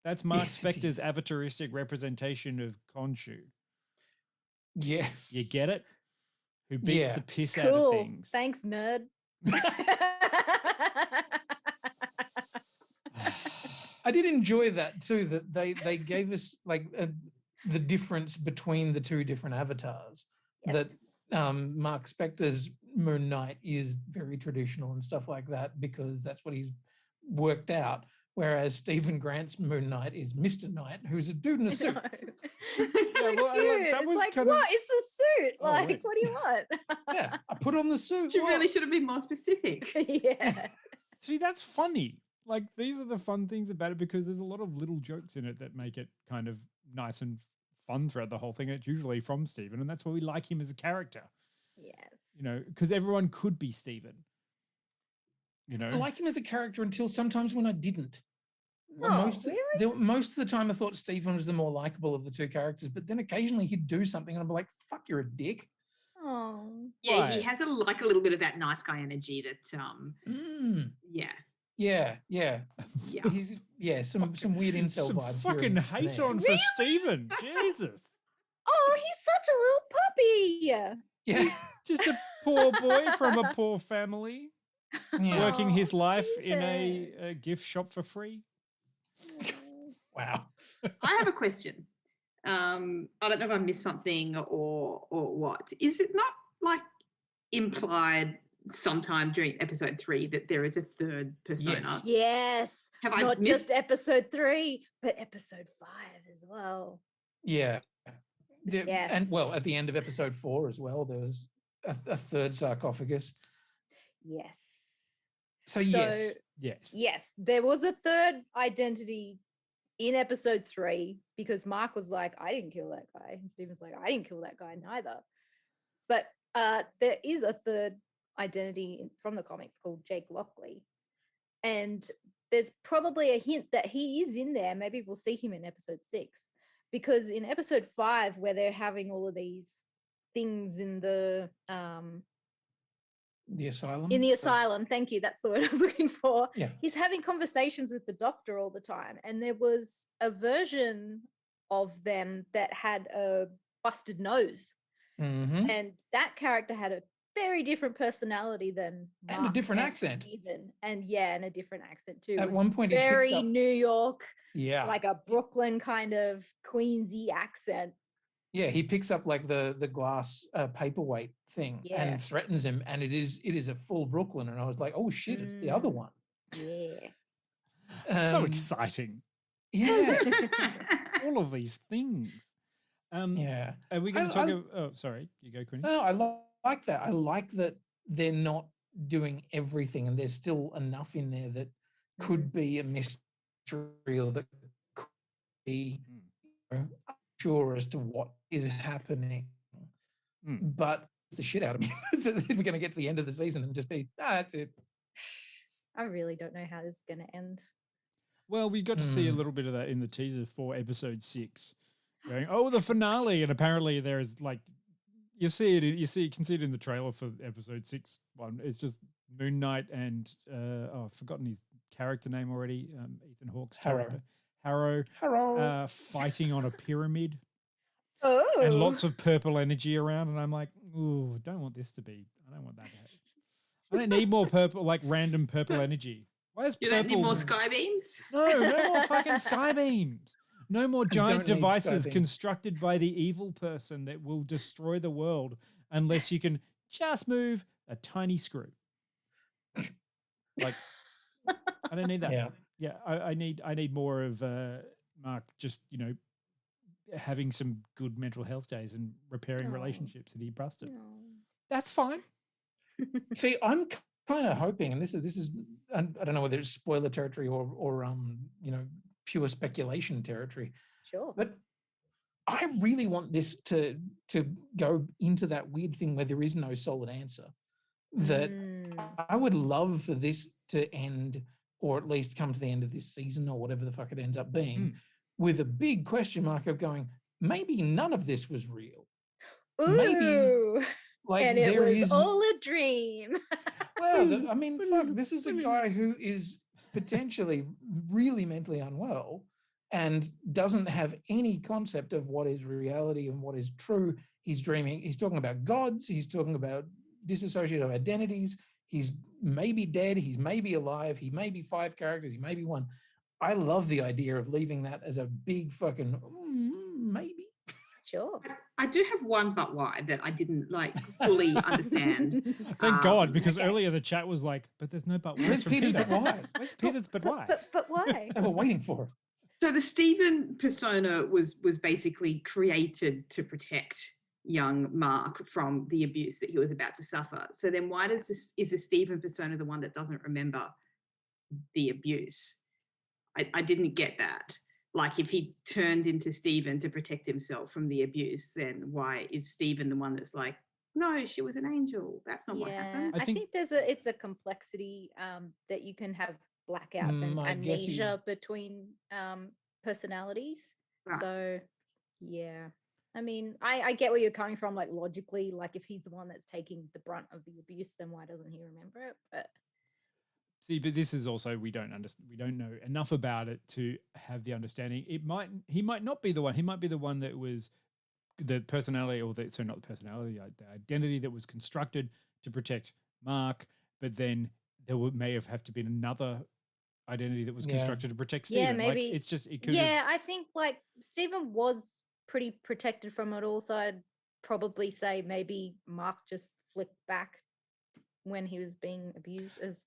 That's Marc Yes, it Spector's is. avataristic representation of Khonshu. Yes. You get it? Who beats Yeah. the piss out of Cool. things. Thanks, nerd. I did enjoy that too, that they gave us like the difference between the two different avatars. Yes. That Marc Spector's Moon Knight is very traditional and stuff like that because that's what he's worked out. Whereas Stephen Grant's Moon Knight is Mr. Knight, who's a dude in a suit. No. Yeah, well, I like- Cute. that was It's like, kind of- what? It's a suit. Oh, Like, wait. what do you want? Yeah, I put on the suit. She what? really should have been more specific. Yeah. See, that's funny. Like, these are the fun things about it because there's a lot of little jokes in it that make it kind of nice and fun throughout the whole thing. It's usually from Stephen, and that's why we like him as a character. Yes. You know, because everyone could be Stephen. You know, I like him as a character until sometimes when I didn't. Oh, really? Most of the time I thought Stephen was the more likable of the two characters, but then occasionally he'd do something and I'd be like, fuck, you're a dick. Oh. Yeah, he Right. has a little bit of that nice guy energy that yeah. Yeah, yeah. Yeah. He's some weird incel some vibes. here fucking and hate there. on for Stephen. Jesus. Oh, he's such a little puppy. Yeah. Just a poor boy from a poor family Yeah. working his Oh, life in Stephen. a gift shop for free. Wow. I have a question. I don't know if I missed something or what. Is it not like implied sometime during episode 3 that there is a third persona? Yes. Yes. Have I Not missed? just episode 3, but episode 5 as well. Yeah. Yes. And well, at the end of episode 4 as well, there was a third sarcophagus. Yes. So yes. Yes. Yes, there was a third identity in episode 3 because Mark was like, I didn't kill that guy. And Stephen's like, I didn't kill that guy neither. But there is a third identity from the comics called Jake Lockley. And there's probably a hint that he is in there. Maybe we'll see him in episode 6. Because in episode 5, where they're having all of these things in the asylum. in the asylum, thank you, that's the word I was looking for. Yeah. He's having conversations with the doctor all the time, and there was a version of them that had a busted nose, Mm-hmm. and that character had a very different personality than And a Mark different accent. Stephen. And yeah, and a different accent too. At with one point, he picks very up. New York, Yeah. like a Brooklyn kind of Queensy accent. Yeah, he picks up like the glass paperweight thing and Yes. threatens him, and it is a full Brooklyn, and I was like, oh shit, it's the other one. Yeah. So Um, exciting. Yeah, All of these things. yeah. Are we going to I- talk I- about... Oh, sorry. You go, Quinny. No, I like that. I like that they're not doing everything, and there's still enough in there that could be a mystery or that could be unsure as to what is happening. But the shit out of me that we're going to get to the end of the season and just be, that's it. I really don't know how this is going to end. Well, we got to see a little bit of that in the teaser for episode 6. Going, oh, the finale, and apparently there is like you can see it in the trailer for episode 6 one. It's just Moon Knight and I've forgotten his character name already. Ethan Hawke's character. Harrow fighting on a pyramid. Oh. And lots of purple energy around, and I'm like, ooh, don't want this to be. I don't want that to happen. I don't need more purple, like random purple energy. Why is You purple? don't need more sky beams? No more fucking sky beams. No more giant don't need sky devices beams. constructed by the evil person that will destroy the world unless you can just move a tiny screw. Like, I don't need that. Yeah. I need more of Marc just having some good mental health days and repairing relationships that he busted. That's fine. See, I'm kind of hoping, and this is I don't know whether it's spoiler territory or pure speculation territory. Sure. But I really want this to go into that weird thing where there is no solid answer. That I would love for this to end, or at least come to the end of this season or whatever the fuck it ends up being, with a big question mark of going, maybe none of this was real. Ooh. Maybe like and it there was is all a dream. well, I mean, fuck, this is a guy who is potentially really mentally unwell and doesn't have any concept of what is reality and what is true. He's dreaming. He's talking about gods. He's talking about dissociative identities. He's maybe dead. He's maybe alive. He may be 5 characters. He may be 1. I love the idea of leaving that as a big fucking maybe. Sure. I do have one but why that I didn't like fully understand. Thank God, because earlier the chat was like, but there's no but why. Where's Peter's but why? Where's Peter's but why? But why? They were waiting for it. So the Stephen persona was basically created to protect young Marc from the abuse that he was about to suffer. So then why is the Stephen persona the one that doesn't remember the abuse? I didn't get that. Like, if he turned into Stephen to protect himself from the abuse, then why is Stephen the one that's like, no, she was an angel. That's not what happened. I think it's a complexity that you can have blackouts and amnesia between personalities. Right. So, yeah. I mean, I get where you're coming from, like logically, like if he's the one that's taking the brunt of the abuse, then why doesn't he remember it? But see, but this is also we don't know enough about it to have the understanding. He might not be the one. He might be the one that was the personality, or not the personality, the identity that was constructed to protect Marc. But then there may have to been another identity that was constructed to protect Stephen. Yeah, maybe like, it's just it could. Yeah, I think like Stephen was pretty protected from it all, so I'd probably say maybe Marc just flipped back when he was being abused, as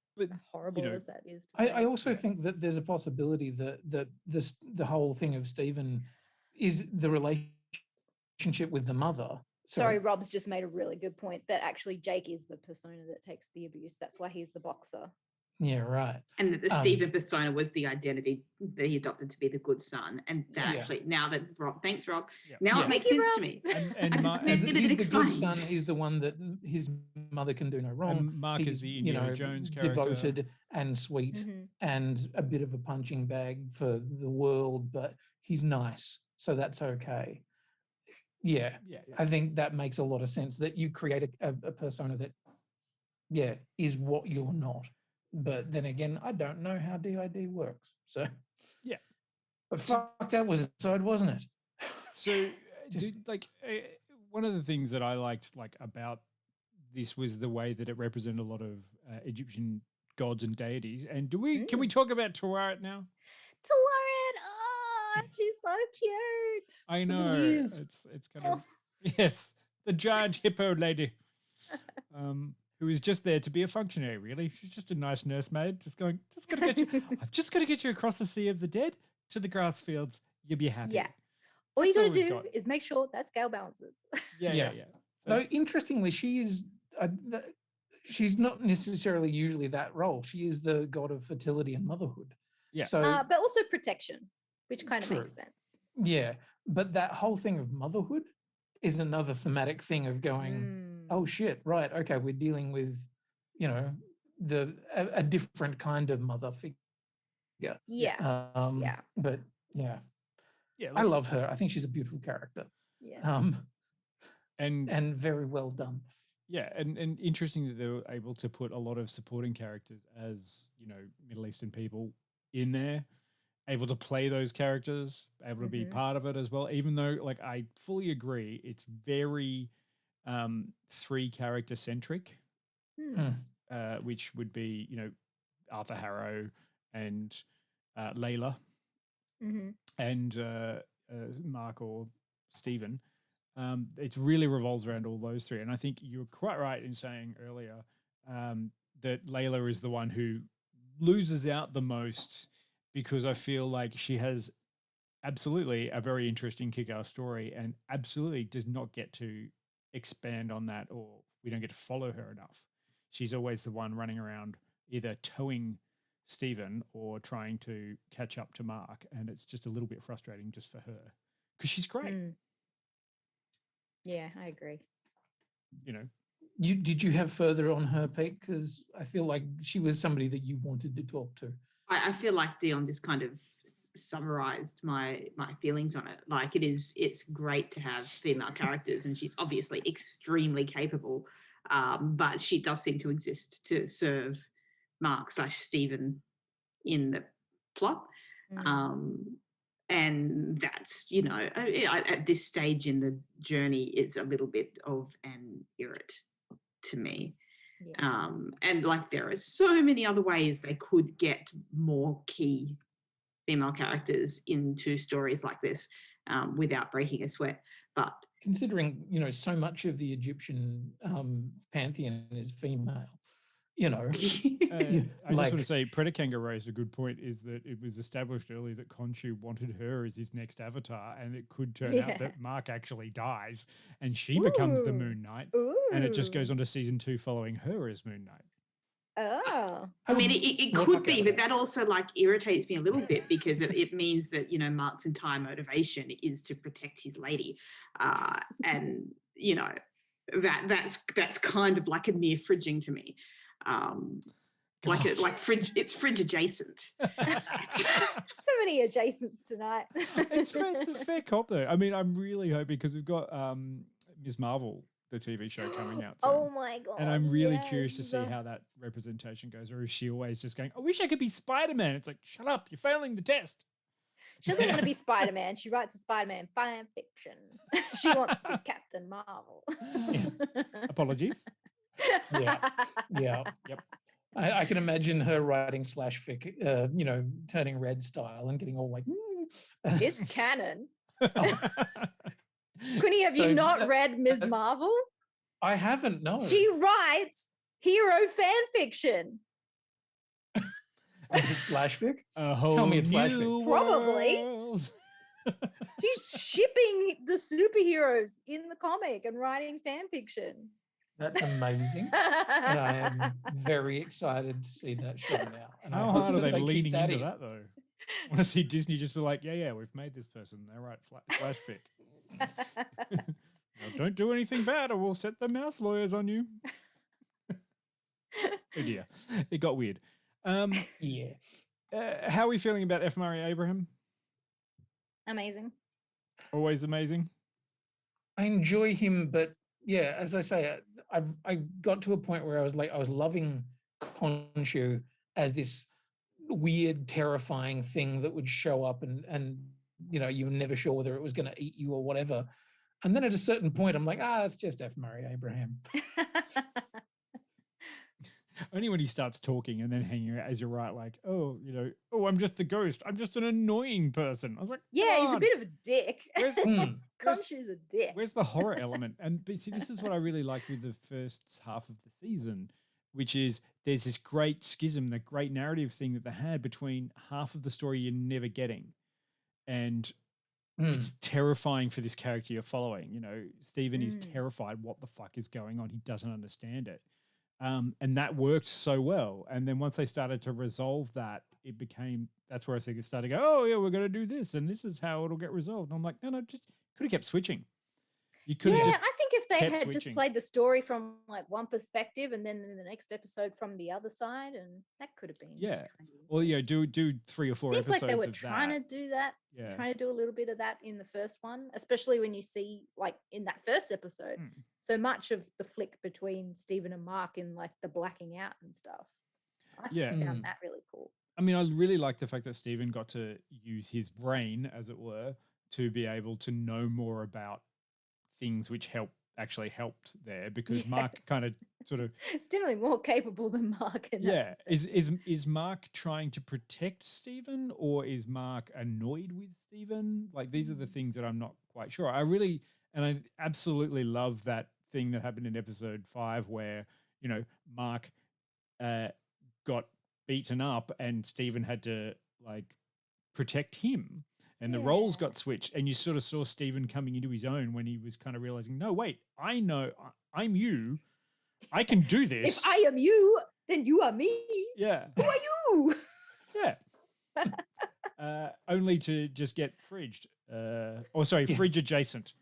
horrible as that is to say. I also think that there's a possibility that the whole thing of Stephen is the relationship with the mother. Sorry, Rob's just made a really good point that actually Jake is the persona that takes the abuse. That's why he's the boxer. Yeah, right. And that the Stephen persona was the identity that he adopted to be the good son. And that actually, now that thanks, Rob. Now it makes sense to me. And Marc, he's the good son. He's the one that his mother can do no wrong. And Marc is the Indiana Jones character. Devoted and sweet and a bit of a punching bag for the world, but he's nice, so that's okay. Yeah. I think that makes a lot of sense, that you create a persona that, is what you're not. But then again, I don't know how DID works. So, yeah. But fuck, that was inside, wasn't it? So, one of the things that I liked about this was the way that it represented a lot of Egyptian gods and deities. And can we talk about Tuaret now? Tuaret, oh, she's so cute. I know. It's kind of yes, the giant hippo lady. Who is just there to be a functionary, really. She's just a nice nursemaid, just gonna get you. I've just got to get you across the sea of the dead to the grass fields. You'll be happy. Yeah. All you got to do is make sure that scale balances. Yeah. So interestingly, she's not necessarily usually that role. She is the god of fertility and motherhood. Yeah. So, but also protection, which kind of makes sense. Yeah, but that whole thing of motherhood is another thematic thing of going, oh shit, right, okay, we're dealing with, a different kind of mother figure. Yeah. Yeah. But yeah, Yeah, I like, love her. I think she's a beautiful character. Yeah. And very well done. yeah, and interesting that they were able to put a lot of supporting characters as, you know, Middle Eastern people in there, able to play those characters, able to be Mhm. part of it as well. Even though, like, I fully agree, it's very three character centric, Hmm. which would be, you know, Arthur Harrow and Layla Mhm. and Mark or Stephen. It really revolves around all those three. And I think you're quite right in saying earlier that Layla is the one who loses out the most, because I feel like she has absolutely a very interesting kick-ass story and absolutely does not get to expand on that, or we don't get to follow her enough. She's always the one running around either towing Stephen or trying to catch up to Mark, and it's just a little bit frustrating just for her because she's great. Mm. Yeah, I agree. You know, Did you have further on her, Pete? Because I feel like she was somebody that you wanted to talk to. I feel like Dion just kind of summarized my feelings on it. Like it's great to have female characters, and she's obviously extremely capable, but she does seem to exist to serve Mark/Stephen in the plot. And that's, you know, at this stage in the journey, it's a little bit of an irrit to me. Yeah. And like there are so many other ways they could get more key female characters into stories like this without breaking a sweat. But Considering, you know, so much of the Egyptian pantheon is female, you know. I just like- want to say, Predakanga raised a good point, is that it was established early that Khonshu wanted her as his next avatar, and it could turn out that Mark actually dies and she becomes the Ooh. Moon Knight, and it just goes on to season 2 following her as Moon Knight. Oh. I mean, it We'll could talk be, about but it. that also like irritates me a little bit because it means that, you know, Mark's entire motivation is to protect his lady, and you know that's kind of like a near fridging to me, it's fridge adjacent. So many adjacents tonight. It's a fair cop though. I mean, I'm really hoping, because we've got Ms. Marvel, the TV show, coming out soon. Oh my god. And I'm really curious to yes. see how that representation goes. Or is she always just going, I wish I could be Spider-Man? It's like, shut up, you're failing the test. She doesn't want to be Spider-Man. She writes a Spider-Man fan fiction. She wants to be Captain Marvel. Apologies. Yeah. Yep. I can imagine her writing slash fic, you know, turning red style and getting all like, It's canon. Quinny, have So, you not read Ms. Marvel? I haven't, no. She writes hero fan fiction. Is it slash fic? A whole me it's slash new fic. Probably. world. She's shipping the superheroes in the comic and writing fan fiction. That's amazing. And I am very excited to see that show now. And I How hope hard are that they keep leaning into in. that though? I want to see Disney just be like, yeah, we've made this person. They're right, slash fic. Now, don't do anything bad or we'll set the mouse lawyers on you. Oh dear. It got weird. Yeah. How are we feeling about F. Murray Abraham? Amazing. Always amazing. I enjoy him, but yeah, as I say, I got to a point where I was loving Khonshu as this weird, terrifying thing that would show up and you know, you were never sure whether it was going to eat you or whatever. And then at a certain point, I'm like, it's just F. Murray Abraham. Only when he starts talking and then hanging out, as you're right, like, I'm just the ghost. I'm just an annoying person. I was like, Yeah, he's "Come a on. bit of a dick. Mm. Khonshu's a dick. Where's the horror element? But see, this is what I really liked with the first half of the season, which is there's this great schism, the great narrative thing that they had between half of the story you're never getting. And it's terrifying for this character you're following. You know, Stephen is terrified. What the fuck is going on? He doesn't understand it. And that worked so well. And then once they started to resolve that, that's where I think it started to go, oh yeah, we're going to do this. And this is how it'll get resolved. And I'm like, no, just could have kept switching. You could have Yeah, just, I think if if they kept had just switching. played the story from like one perspective and then in the next episode from the other side, and that could have been Yeah. kind of Well, yeah, do 3 or 4 seems episodes like they were of trying that. to do that, Yeah. trying to do a little bit of that in the first one, especially when you see like in that first episode Mm. so much of the flick between Stephen and Mark in like the blacking out and stuff. I Yeah. found that really cool. I mean, I really like the fact that Stephen got to use his brain, as it were, to be able to know more about things which actually helped there, because Mark Yes. kind of sort of It's definitely more capable than Mark in that yeah. perspective. Is Mark trying to protect Stephen, or is Mark annoyed with Stephen? Like, these are the things that I'm not quite sure. I absolutely love that thing that happened in episode 5 where, Mark got beaten up and Stephen had to like protect him, and the roles Yeah. got switched, and you sort of saw Stephen coming into his own when he was kind of realizing, no, wait, I know I'm you. I can do If this. I am you, then you are me. Yeah. Who are you? Yeah. Only to just get fridged. Fridge adjacent.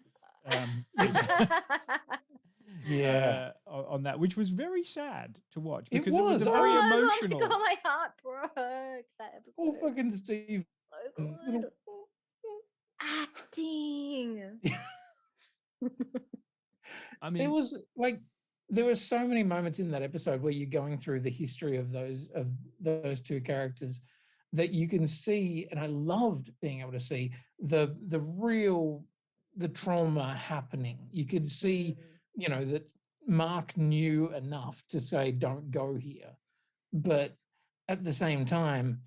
Yeah. On that, which was very sad to watch It because it was was. a very Oh my emotional. God, my heart broke that Poor episode. fucking Steve. So Little- good. Acting. I There mean, was like there were so many moments in that episode where you're going through the history of those two characters that you can see, and I loved being able to see the trauma happening. You could see, that Mark knew enough to say, don't go here. But at the same time,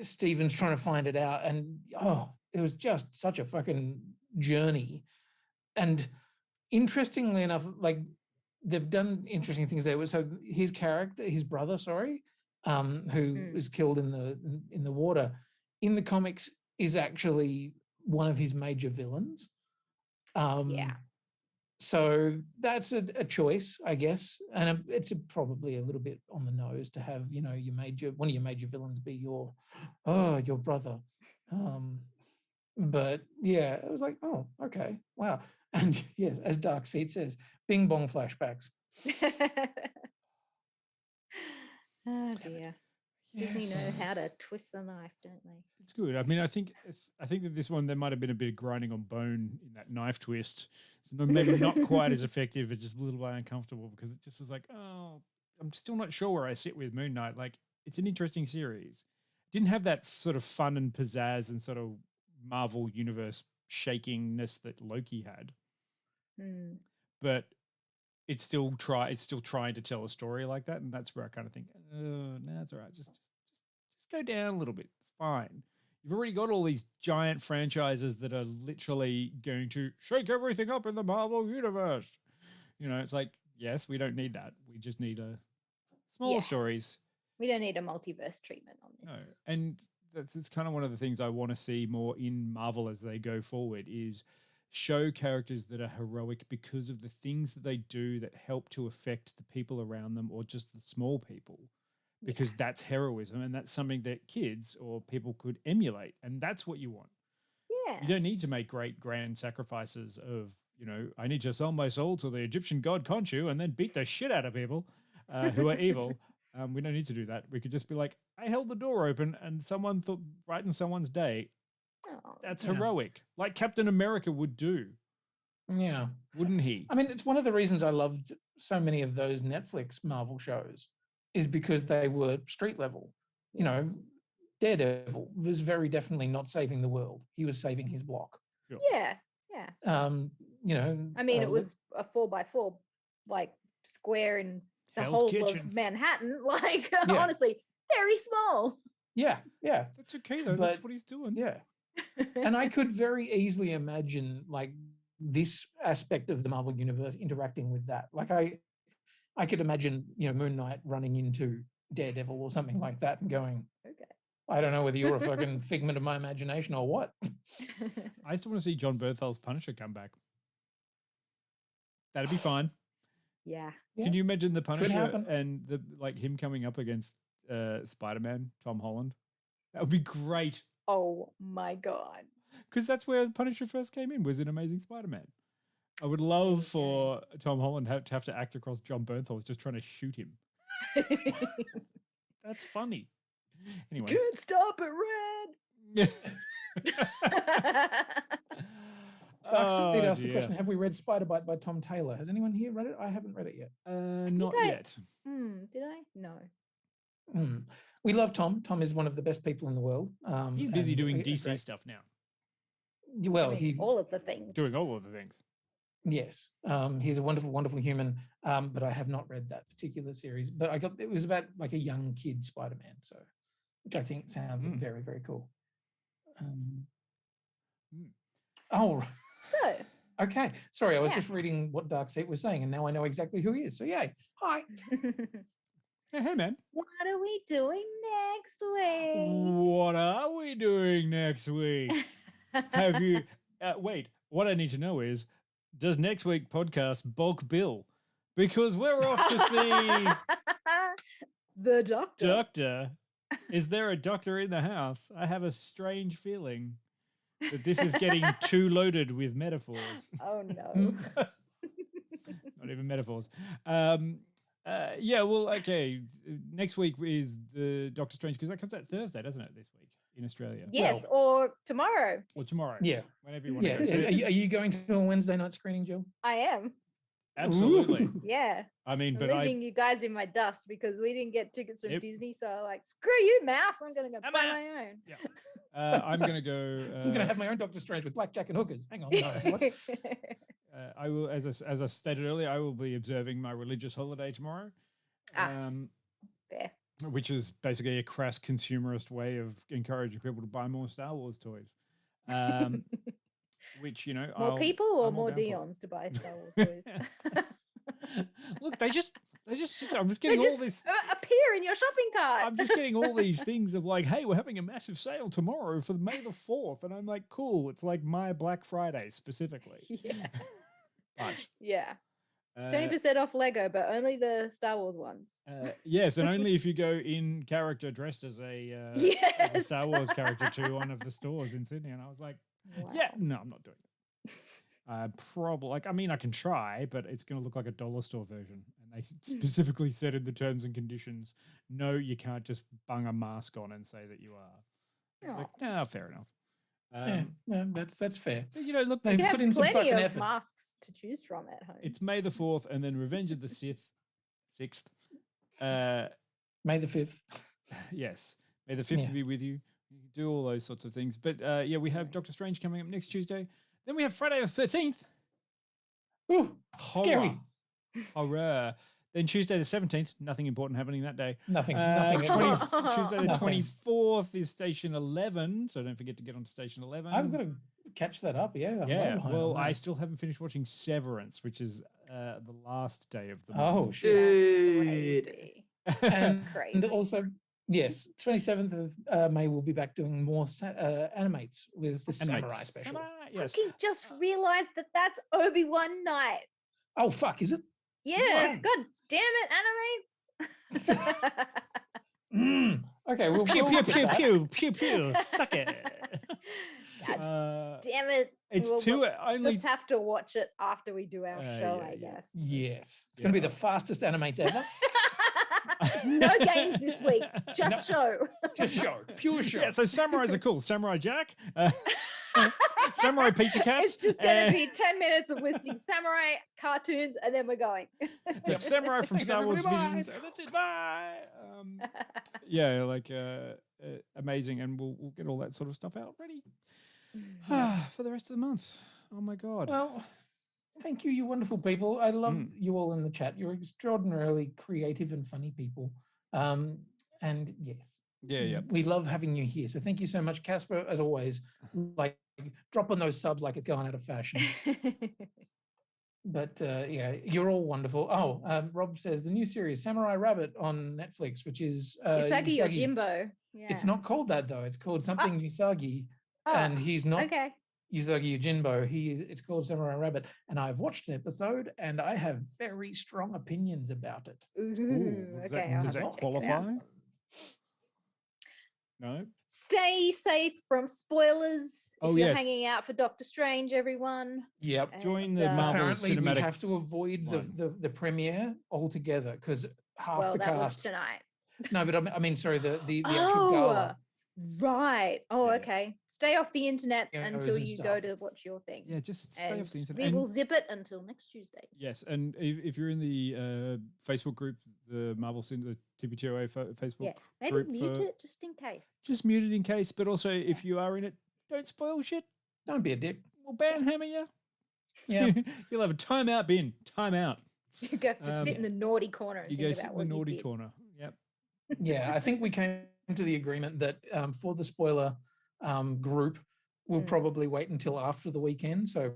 Stephen's trying to find it out. And it was just such a fucking journey. And interestingly enough, like they've done interesting things there. So his brother, who was killed in the water, in the comics is actually one of his major villains. Yeah. So that's a choice, I guess, and it's probably a little bit on the nose to have one of your major villains be your brother. But yeah, it was like, oh, okay, wow. And yes, as Darkseid says, bing bong flashbacks. Oh dear. Disney yes. know how to twist the knife, don't they? It's good. I mean, I think that this one there might have been a bit of grinding on bone in that knife twist. So maybe not quite as effective, but just a little bit uncomfortable because it just was like, oh, I'm still not sure where I sit with Moon Knight. Like, it's an interesting series. Didn't have that sort of fun and pizzazz and sort of Marvel universe shakingness that Loki had, but it's still trying to tell a story like that, and that's where I kind of think, oh, no, it's all right. Just go down a little bit. It's fine. You've already got all these giant franchises that are literally going to shake everything up in the Marvel universe. It's like, yes, we don't need that. We just need smaller stories. We don't need a multiverse treatment on this. No, and it's kind of one of the things I want to see more in Marvel as they go forward is show characters that are heroic because of the things that they do that help to affect the people around them or just the small people. Because that's heroism, and that's something that kids or people could emulate, and that's what you want. Yeah. You don't need to make great grand sacrifices of, I need to sell my soul to the Egyptian god Khonshu and then beat the shit out of people who are evil. We don't need to do that. We could just be like, I held the door open and someone brightened someone's day. Oh, That's heroic, like Captain America would do. Yeah. Wouldn't he? I mean, it's one of the reasons I loved so many of those Netflix Marvel shows is because they were street level. Daredevil was very definitely not saving the world. He was saving his block. Sure. Yeah. I mean, it was a 4x4, like square in the Hell's whole Kitchen. of Manhattan. Like, Yeah. honestly, very small. Yeah. That's okay though. That's what he's doing. Yeah. And I could very easily imagine like this aspect of the Marvel universe interacting with that. Like I could imagine, Moon Knight running into Daredevil or something like that and going, Okay. I don't know whether you're a fucking figment of my imagination or what. I still want to see John Berthel's Punisher come back. That'd be fine. Yeah. Can you imagine the Punisher happen. and him coming up against Spider-Man, Tom Holland? That would be great. Oh my God. Because that's where the Punisher first came in, was in Amazing Spider-Man. I would love for Tom Holland to have to act across John Bernthal just trying to shoot him. That's funny. Anyway. Can't stop it, Red. Darkseid asked the dear. question, have we read Spider-Bite by Tom Taylor? Has anyone here read it? I haven't read it yet. Not yet. Did I? No. We love Tom. Tom is one of the best people in the world. He's busy and doing a DC great- stuff now. Well, Doing all of the things. Doing all of the things. Yes, he's a wonderful, wonderful human. But I have not read that particular series. But it was about like a young kid Spider-Man, so which I think sounds very, very cool. Oh, So, okay. Sorry, I was Yeah. just reading what Darkseid was saying, and now I know exactly who he is. So yay! Hi. Hey, man. what are we doing next week? What are we doing next week? Have you... wait, what I need to know is, does next week podcast bulk bill? Because we're off to see The Doctor. Doctor. Is there a doctor in the house? I have a strange feeling that this is getting too loaded with metaphors. Oh no. Not even metaphors. Yeah, well, okay. Next week is the Doctor Strange, because that comes out Thursday, doesn't it, this week in Australia? Yes, or tomorrow. Or tomorrow. Yeah. Whenever you want Yeah. to go. Are you going to a Wednesday night screening, Jill? I am. Absolutely. Yeah. I mean, I'm but leaving you guys in my dust because we didn't get tickets from Yep. Disney. So I'm like, screw you, mouse. I'm going to go I'm buy out. my own. Yeah. I'm going to go. I'm going to have my own Doctor Strange with blackjack and hookers. Hang on. No, what? I will, as I stated earlier, I will be observing my religious holiday tomorrow. Fair. Which is basically a crass consumerist way of encouraging people to buy more Star Wars toys. Which, you know, More people or I'm all more down for. Dions to buy Star Wars toys? Look, they just sit there. I'm just getting They all just this. appear in your shopping cart. I'm just getting all these things of like, hey, we're having a massive sale tomorrow for May the 4th. And I'm like, cool. It's like my Black Friday specifically. Yeah. But, Yeah. uh, 20% off Lego, but only the Star Wars ones. yes, and only if you go in character dressed as a Yes. Star Wars character to one of the stores in Sydney. And I was like, yeah, no, I'm not doing it. Probably, like, I mean, I can try, but it's going to look like a dollar store version. And they specifically said in the terms and conditions, no, you can't just bung a mask on and say that you are. I was like, no, fair enough. Yeah, no, that's fair. But, you know, look, They've You have put in some plenty fucking of effort. masks to choose from at home. it's May the 4th and then Revenge of the Sith, 6th. May the 5th. Yes, May the 5th Yeah. be with you. You can do all those sorts of things. But yeah, we have Doctor Strange coming up next Tuesday. Then we have Friday the 13th. Ooh, scary. Horror. Then Tuesday the 17th, nothing important happening that day. Nothing. 20 Tuesday the Nothing. 24th is Station 11, so don't forget to get onto Station 11. I've got to catch that up. Yeah. I'm Yeah, way behind well, on I that. still haven't finished watching Severance, which is the last day of the Oh month. shit. Dude. Crazy. And, Crazy. and also, yes, 27th of May we'll be back doing more animates with the Samurai special. Samurai, yes. Fucking just realized that that's Obi-Wan night. Oh fuck, is it? Yes. God damn it, animates. Okay, we'll Pew, we'll pew, look at pew, that. pew, pew, pew, suck it. Damn it. It's We'll too only. just have to watch it after we do our show, yeah, I yeah. guess. Yes, it's going to be the fastest animates ever. No games this week. Just show. Just show, pure show. Yeah, so samurais are cool. Samurai Jack, Samurai Pizza Cats. It's just going to be 10 minutes of listing samurai cartoons and then we're going. But Samurai from Thanks, Star Wars everybody, bye. Visions. And that's it. Bye. Yeah, like amazing, and we'll get all that sort of stuff out ready for the rest of the month. Oh my god. Well, thank you, you wonderful people. I love you all in the chat. You're extraordinarily creative and funny people. And yes, Yeah. we love having you here. So thank you so much, Casper. As always, like dropping those subs like it's going out of fashion. But yeah, you're all wonderful. Oh, Rob says the new series Samurai Rabbit on Netflix, which is Usagi or Jimbo. Yeah. It's not called that though. It's called something Usagi, and he's not Okay. Usagi Yojimbo. It's called Samurai Rabbit, and I've watched an episode, and I have very strong opinions about it. Ooh, Ooh, okay. I'll does have that to check it out. qualify? No. Stay safe from spoilers if Oh, you're yes. hanging out for Doctor Strange, everyone. Yep. Join the And, Marvel Apparently, we Cinematic. have to avoid one. the premiere altogether because half well, the that was cast. tonight. No, but I mean, sorry, the actual gala. Right. Oh, Yeah. okay. Stay off the internet Yeah, until and you go stuff. to watch your thing. Yeah, just stay and off the internet. we And- will zip it until next Tuesday. Yes, and if you're in the Facebook group, the the TPGOA Facebook, Yeah. Maybe group mute for- it just in case. just mute it in case. But also, if you are in it, don't spoil shit. Don't be a dick. We'll banhammer you. Yeah. You'll have a timeout bin. Timeout. You have to sit in the naughty corner and You think go sit about in what the you naughty did. corner. Yep. Yeah, I think we came to the agreement that for the spoiler group, we'll probably wait until after the weekend. So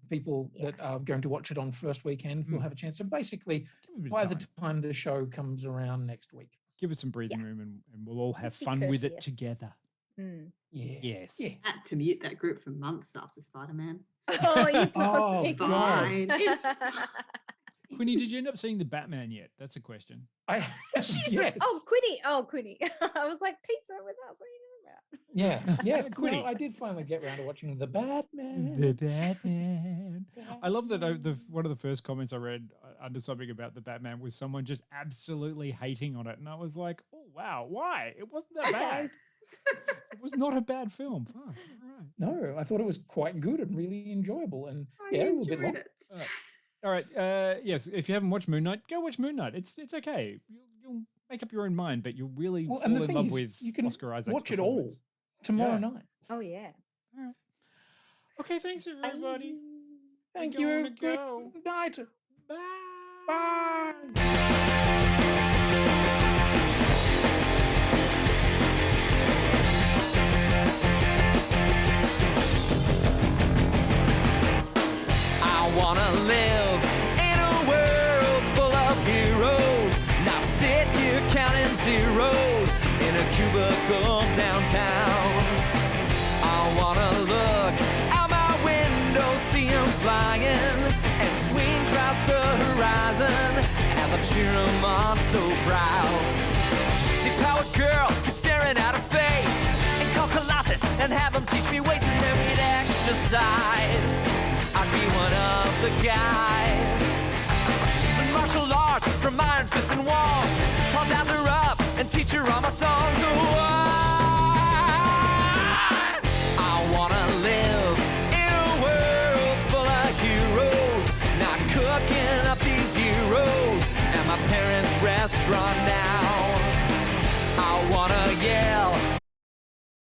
people that are going to watch it on first weekend will have a chance. So basically, Give it a bit of by the time. time the show comes around next week. Give it some breathing room, and we'll all have Just be fun with it courteous. together. Mm. Yeah. Yes. Yeah. Had to mute that group for months after Spider-Man. Oh, you Oh, naughty God. Fine. It's Quinny, did you end up seeing the Batman yet? That's a question. I yes. Oh, Quinny. Oh, Quinny. I was like, Pete's not with us. What are you talking about? Yeah. Yes. Quinny. No, I did finally get around to watching the Batman. The Batman. I love that one of the first comments I read under something about the Batman was someone just absolutely hating on it. And I was like, oh, wow, why? It wasn't that bad. It was not a bad film. Fuck, all right. No, I thought it was quite good and really enjoyable. And I yeah, a little bit enjoyed long. it. All right. Yes, if you haven't watched Moon Knight, go watch Moon Knight. It's okay. You'll make up your own mind, but you'll really Well, fall and the in thing love is, with you can Oscar Isaac's watch it all performance. tomorrow Yeah. night. Oh, yeah. All right. Okay, thanks everybody. Thank We're you. gonna go. Good night. Bye. Bye. I wanna live in a world full of heroes, not sit here counting zeros in a cubicle downtown. I wanna look out my window, see 'em flying, and swing across the horizon as I cheer 'em on so proud. See, powered girl keep staring at her face, and call Colossus and have him teach me ways, and then we'd exercise. I'd be one of the guys. But martial arts from iron fist and wall, I'll dance her up and teach her all my songs. Oh, I wanna live in a world full of heroes, not cooking up these heroes at my parents' restaurant now. I wanna yell